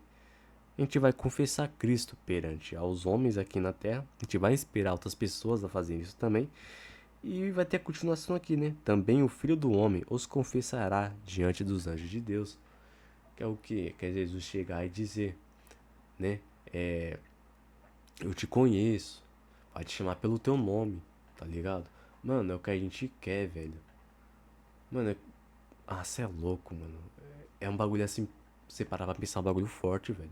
A gente vai confessar Cristo perante aos homens aqui na terra. A gente vai inspirar outras pessoas a fazer isso também. E vai ter a continuação aqui, né? Também o Filho do Homem os confessará diante dos anjos de Deus. Que é o que? Quer Jesus chegar e dizer, né? Eu te conheço. Vai te chamar pelo teu nome, tá ligado? Mano, é o que a gente quer, velho. Mano, cê é louco, mano. É um bagulho assim, você parar pra pensar, um bagulho forte, velho.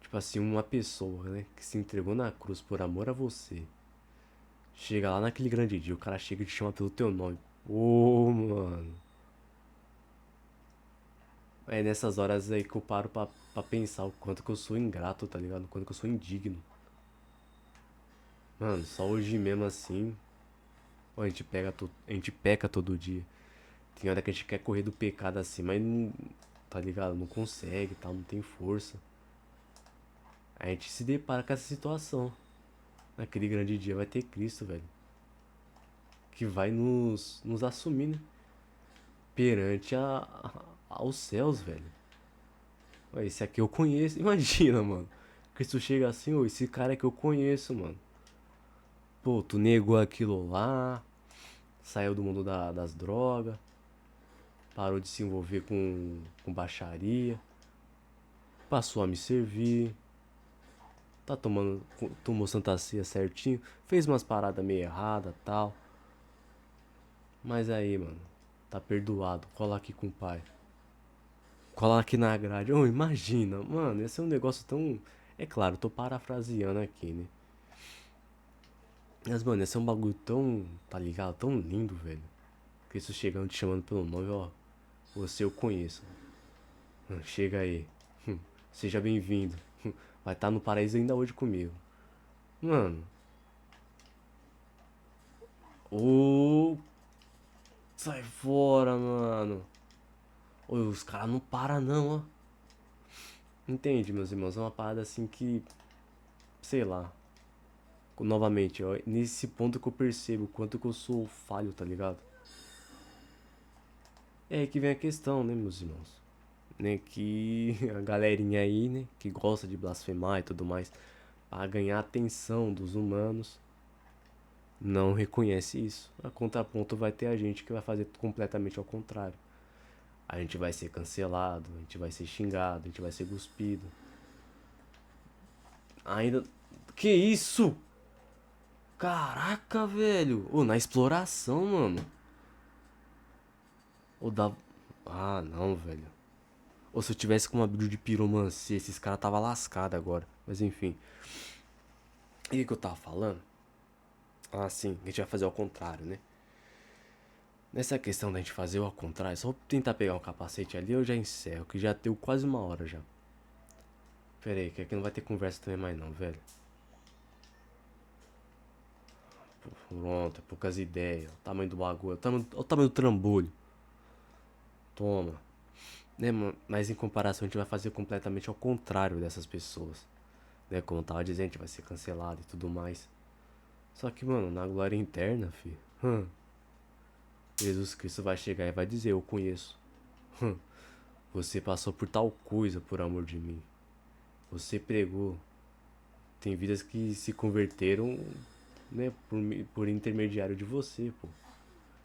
Tipo assim, uma pessoa, né, que se entregou na cruz por amor a você. Chega lá naquele grande dia, o cara chega e te chama pelo teu nome. Ô, mano. É nessas horas aí que eu paro pra pensar o quanto que eu sou ingrato, tá ligado? O quanto que eu sou indigno. Mano, só hoje mesmo assim. Ou a gente peca todo dia. Tem hora que a gente quer correr do pecado assim, mas não, tá ligado? Não consegue, tal, não tem força. A gente se depara com essa situação. Naquele grande dia vai ter Cristo, velho. Que vai nos assumir, né? Perante aos céus, velho. Ué, esse aqui eu conheço. Imagina, mano. Cristo chega assim, ô, esse cara é que eu conheço, mano. Pô, tu negou aquilo lá, saiu do mundo das drogas, parou de se envolver com baixaria, passou a me servir, tá tomou Santa Ceia certinho, fez umas paradas meio erradas tal. Mas aí, mano, tá perdoado, cola aqui com o pai. Cola aqui na grade. Ô, imagina, mano, esse é um negócio tão. É claro, tô parafraseando aqui, né? Mas, mano, esse é um bagulho tão, tá ligado? Tão lindo, velho. Que isso chegando te chamando pelo nome, ó. Você eu conheço. Chega aí. Seja bem-vindo. Vai estar no paraíso ainda hoje comigo. Mano. Ô. Sai fora, mano. Ô, os caras não param não, ó. Entende, meus irmãos? É uma parada assim que. Sei lá. Novamente, ó. Nesse ponto que eu percebo o quanto que eu sou falho, tá ligado? É aí que vem a questão, né, meus irmãos? Né, que a galerinha aí, né, que gosta de blasfemar e tudo mais, para ganhar a atenção dos humanos, não reconhece isso. A contraponto vai ter a gente que vai fazer completamente ao contrário. A gente vai ser cancelado, a gente vai ser xingado, a gente vai ser cuspido. Ainda. Que isso? Caraca, velho! Ô, na exploração, mano. Ou da. Ah, não, velho. Ou se eu tivesse com uma build de piromancia, esses caras tava lascado agora. Mas enfim. E o que eu tava falando? Ah, sim, a gente vai fazer ao contrário, né? Nessa questão da gente fazer ao contrário, só tentar pegar um capacete ali eu já encerro, que já deu quase uma hora já. Pera aí, que aqui não vai ter conversa também mais não, velho. Pronto, é poucas ideias. O tamanho do bagulho, o tamanho do trambolho. Toma. Né, mas em comparação a gente vai fazer completamente ao contrário dessas pessoas. Né, como eu tava dizendo, a gente vai ser cancelado e tudo mais. Só que, mano, na glória interna, fi. Jesus Cristo vai chegar e vai dizer, eu conheço. Você passou por tal coisa por amor de mim. Você pregou. Tem vidas que se converteram, né, por intermediário de você, pô.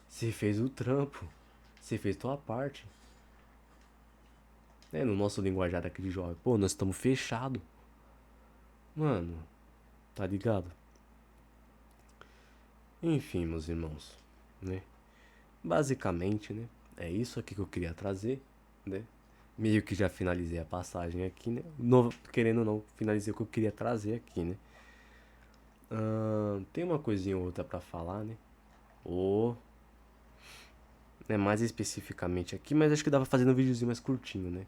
Você fez o trampo. Você fez tua parte. Né, no nosso linguajar aqui de jovem. Pô, nós estamos fechados. Mano, tá ligado? Enfim, meus irmãos, né? Basicamente, né? É isso aqui que eu queria trazer, né? Meio que já finalizei a passagem aqui, né? Querendo ou não, finalizei o que eu queria trazer aqui, né? Tem uma coisinha ou outra pra falar, né? Ou. Né, mais especificamente aqui, mas acho que dá pra fazer um videozinho mais curtinho, né?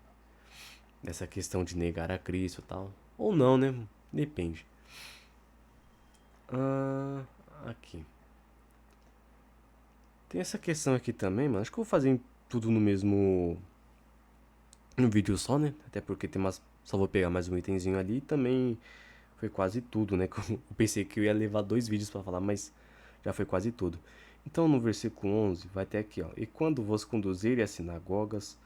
Dessa questão de negar a Cristo e tal. Ou não, né? Depende. Aqui. Tem essa questão aqui também, mano. Acho que eu vou fazer tudo no mesmo. No vídeo só, né? Até porque tem mais. Só vou pegar mais um itemzinho ali e também foi quase tudo, né? Eu pensei que eu ia levar 2 vídeos pra falar, mas já foi quase tudo. Então no versículo 11 vai ter aqui, ó. E quando vos conduzirem às sinagogas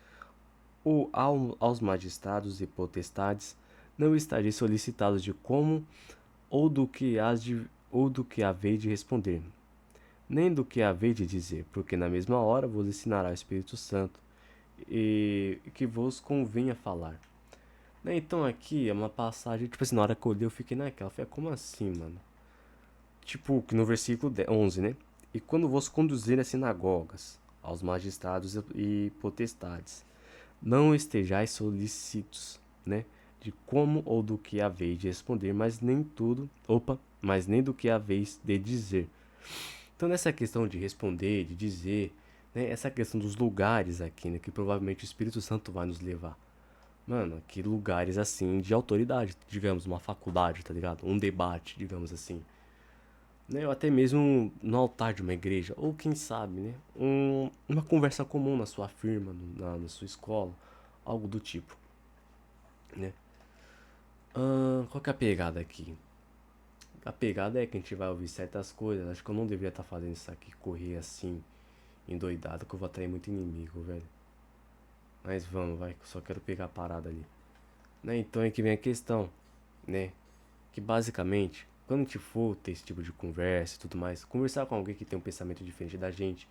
ou aos magistrados e potestades, não estareis solicitados de como ou do que haveis de responder, nem do que haveis de dizer, porque na mesma hora vos ensinará o Espírito Santo e que vos convenha falar. Né, então aqui é uma passagem, tipo assim, na hora que eu li eu fiquei naquela, falei, como assim, mano? Tipo, no versículo 11, né? E quando vos conduzir às sinagogas, aos magistrados e potestades, não estejais solícitos, né? De como ou do que haveis de responder, mas nem do que haveis de dizer. Então nessa questão de responder, de dizer, né? Essa questão dos lugares aqui, né? Que provavelmente o Espírito Santo vai nos levar. Mano, que lugares assim de autoridade, digamos, uma faculdade, tá ligado? Um debate, digamos assim. né? Ou até mesmo no altar de uma igreja, ou quem sabe, né? Uma conversa comum na sua firma, na sua escola, algo do tipo, né? Qual que é a pegada aqui? A pegada é que a gente vai ouvir certas coisas. Acho que eu não deveria estar fazendo isso aqui, correr assim, endoidado, que eu vou atrair muito inimigo, velho. Mas vamos, vai, que eu só quero pegar a parada ali. Né? Então é que vem a questão, né? Que basicamente, quando a gente for ter esse tipo de conversa e tudo mais, conversar com alguém que tem um pensamento diferente da gente,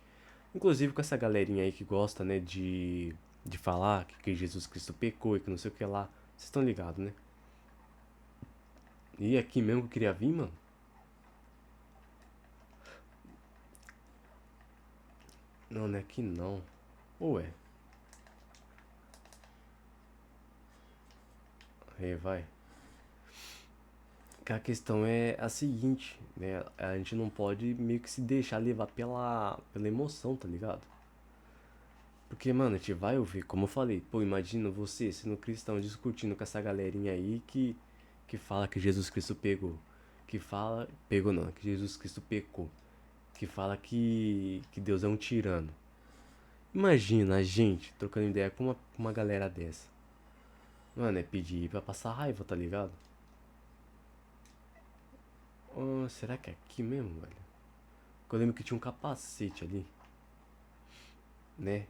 inclusive com essa galerinha aí que gosta, né, de falar que Jesus Cristo pecou e que não sei o que lá, vocês estão ligados, né? E aqui mesmo que eu queria vir, mano? Não, não é aqui não. Ué, aí vai. Que a questão é a seguinte, né? A gente não pode meio que se deixar levar pela emoção, tá ligado? Porque, mano, a gente vai ouvir, como eu falei, pô, imagina você sendo cristão discutindo com essa galerinha aí que fala que Jesus Cristo pegou. Que fala. Pegou não, que Jesus Cristo pecou. Que fala que Deus é um tirano. Imagina a gente trocando ideia com uma galera dessa. Mano, é pedir pra passar raiva, tá ligado? Será que é aqui mesmo, velho? Porque eu lembro que tinha um capacete ali, né?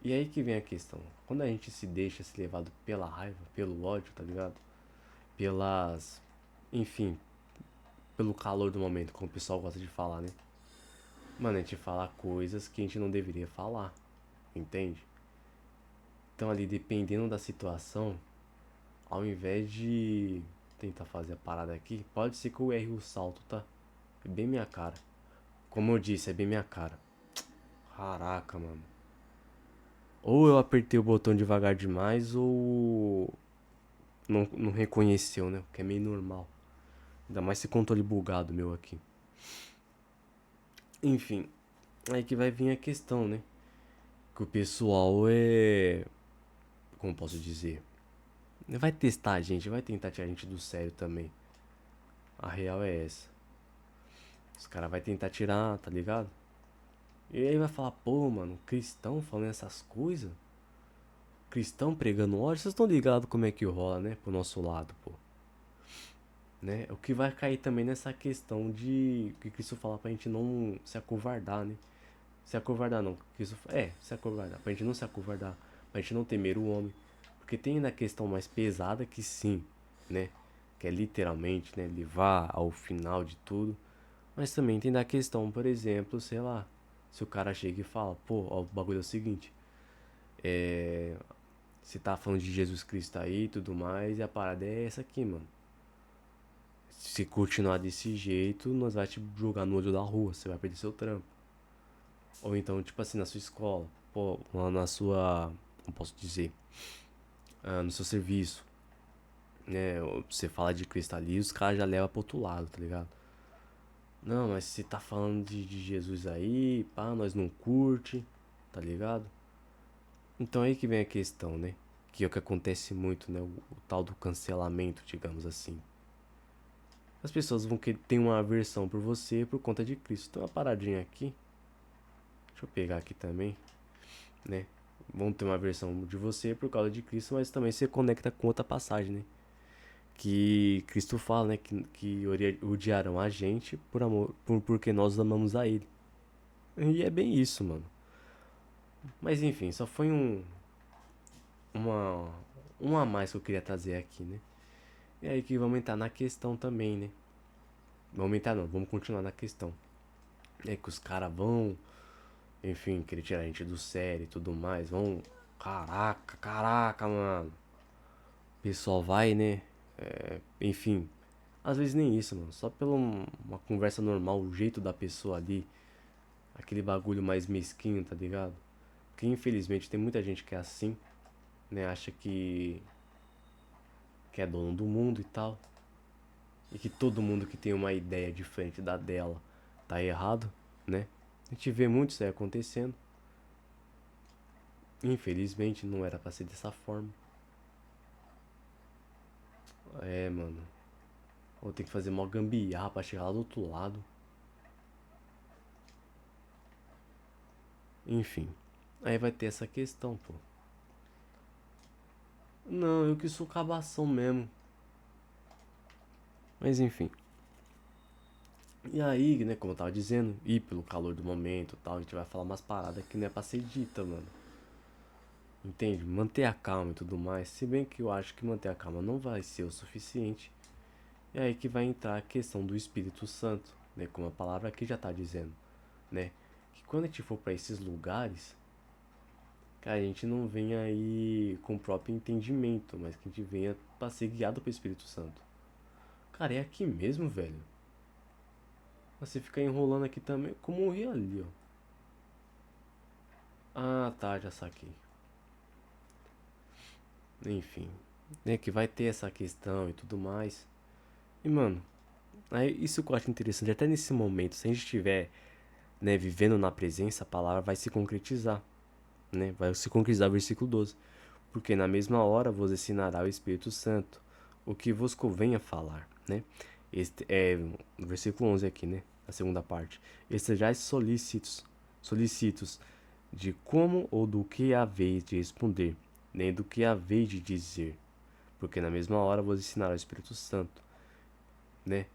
E aí que vem a questão. Quando a gente se deixa se levado pela raiva, pelo ódio, tá ligado? Pelas. Enfim, pelo calor do momento, como o pessoal gosta de falar, né? Mano, a gente fala coisas que a gente não deveria falar, entende? Então ali, dependendo da situação, ao invés de tentar fazer a parada aqui, pode ser que eu erre o salto, tá? É bem minha cara. Como eu disse, é bem minha cara. Caraca, mano. Ou eu apertei o botão devagar demais, ou não reconheceu, né? Que é meio normal. Ainda mais esse controle bugado meu aqui. Enfim, aí que vai vir a questão, né? Que o pessoal é. Como posso dizer? Vai testar a gente, vai tentar tirar a gente do sério também. A real é essa. Os caras vai tentar tirar, tá ligado? E aí vai falar, pô, mano, cristão falando essas coisas? Cristão pregando ódio? Vocês estão ligados como é que rola, né? Pro nosso lado, pô. Né? O que vai cair também nessa questão de que Cristo fala pra gente não se acovardar, né? Se acovardar não. Cristo, se acovardar. Pra gente não se acovardar. Pra gente não temer o homem. Porque tem na questão mais pesada que sim, né? Que é literalmente, né? Levar ao final de tudo. Mas também tem da questão, por exemplo, sei lá. Se o cara chega e fala, pô, ó, o bagulho é o seguinte. É. Você tá falando de Jesus Cristo aí e tudo mais. E a parada é essa aqui, mano. Se continuar desse jeito, nós vai te jogar no olho da rua, você vai perder seu trampo. Ou então, tipo assim, na sua escola, pô, lá na sua, como posso dizer, no seu serviço, né? Você fala de Cristo ali, os caras já levam pro outro lado, tá ligado? Não, mas você tá falando de Jesus aí, pá, nós não curte, tá ligado? Então aí que vem a questão, né? Que é o que acontece muito, né? O tal do cancelamento, digamos assim. As pessoas vão ter uma aversão por você por conta de Cristo. Tem uma paradinha aqui. Deixa eu pegar aqui também, né? Vão ter uma versão de você por causa de Cristo, mas também se conecta com outra passagem, né? Que Cristo fala, né? Que odiarão a gente por amor, porque nós amamos a Ele. E é bem isso, mano. Mas enfim, só foi uma, um a mais que eu queria trazer aqui, né? E aí que vamos entrar na questão também, né? Vamos entrar não, vamos continuar na questão. É que os caras vão, enfim, querer tirar a gente do sério e tudo mais. Vão. Caraca, mano. O pessoal vai, né? Enfim. Às vezes nem isso, mano. Só pela uma conversa normal, o jeito da pessoa ali. Aquele bagulho mais mesquinho, tá ligado? Porque infelizmente tem muita gente que é assim, né? Acha que é dono do mundo e tal. E que todo mundo que tem uma ideia diferente da dela tá errado, né? A gente vê muito isso aí acontecendo. Infelizmente não era pra ser dessa forma. É, mano. Vou ter que fazer mó gambiarra pra chegar lá do outro lado. Enfim. Aí vai ter essa questão, pô. Não, eu que sou cabação mesmo. Mas enfim. E aí, né, como eu tava dizendo, e pelo calor do momento e tal, a gente vai falar umas paradas que não é pra ser dita, mano. Entende? Manter a calma e tudo mais. Se bem que eu acho que manter a calma não vai ser o suficiente. É aí que vai entrar a questão do Espírito Santo, né? Como a palavra aqui já tá dizendo, né? Que quando a gente for pra esses lugares, que a gente não venha aí com o próprio entendimento, mas que a gente venha pra ser guiado pelo Espírito Santo. Cara, é aqui mesmo, velho. Você ficar enrolando aqui também, como um rio ali, ó. Ah, tá, já saquei. Enfim, né? Que vai ter essa questão e tudo mais. E, mano, aí isso que eu acho interessante, até nesse momento, se a gente estiver, né, vivendo na presença, a palavra vai se concretizar, né? Vai se concretizar o versículo 12. Porque na mesma hora vos ensinará o Espírito Santo o que vos convenha falar, né? Este é no versículo 11 aqui, né? A segunda parte. Estejais solícitos de como ou do que haveis de responder, nem do que haveis de dizer, porque na mesma hora vos ensinará o Espírito Santo, né?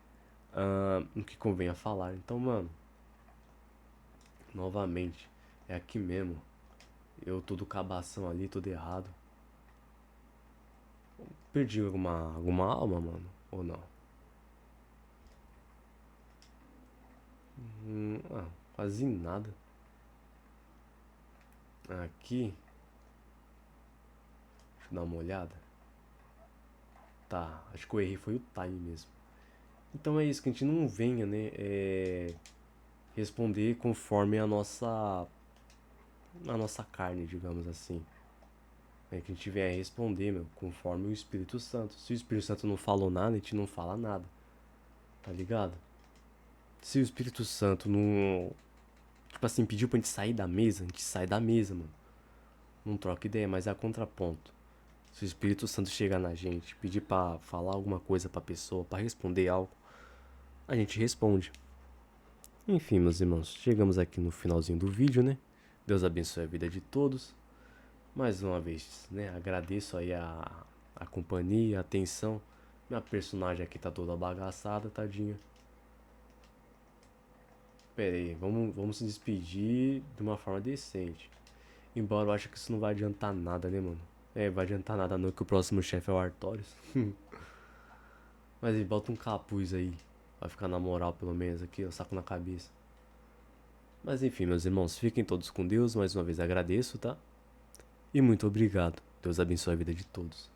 O que convenha falar. Então, mano, novamente, é aqui mesmo. Eu todo cabação ali, todo errado. Perdi alguma alma, mano? Ou não? Quase nada. Aqui, deixa eu dar uma olhada. Tá, acho que o erro foi o time mesmo. Então é isso, que a gente não venha, né? Responder conforme a nossa carne, digamos assim. É que a gente venha responder, meu, conforme o Espírito Santo. Se o Espírito Santo não falou nada, a gente não fala nada. Tá ligado? Se o Espírito Santo não. Tipo assim, pediu pra gente sair da mesa, a gente sai da mesa, mano. Não troca ideia, mas é a contraponto. Se o Espírito Santo chegar na gente, pedir pra falar alguma coisa pra pessoa, pra responder algo, a gente responde. Enfim, meus irmãos, chegamos aqui no finalzinho do vídeo, né? Deus abençoe a vida de todos. Mais uma vez, né? Agradeço aí a companhia, a atenção. Minha personagem aqui tá toda bagaçada, tadinha. Pera aí, vamos se despedir de uma forma decente. Embora eu acho que isso não vai adiantar nada, né, mano? Vai adiantar nada não, que o próximo chefe é o Artorius. Mas ele bota um capuz aí. Vai ficar na moral, pelo menos, aqui, ó, saco na cabeça. Mas enfim, meus irmãos, fiquem todos com Deus. Mais uma vez agradeço, tá? E muito obrigado. Deus abençoe a vida de todos.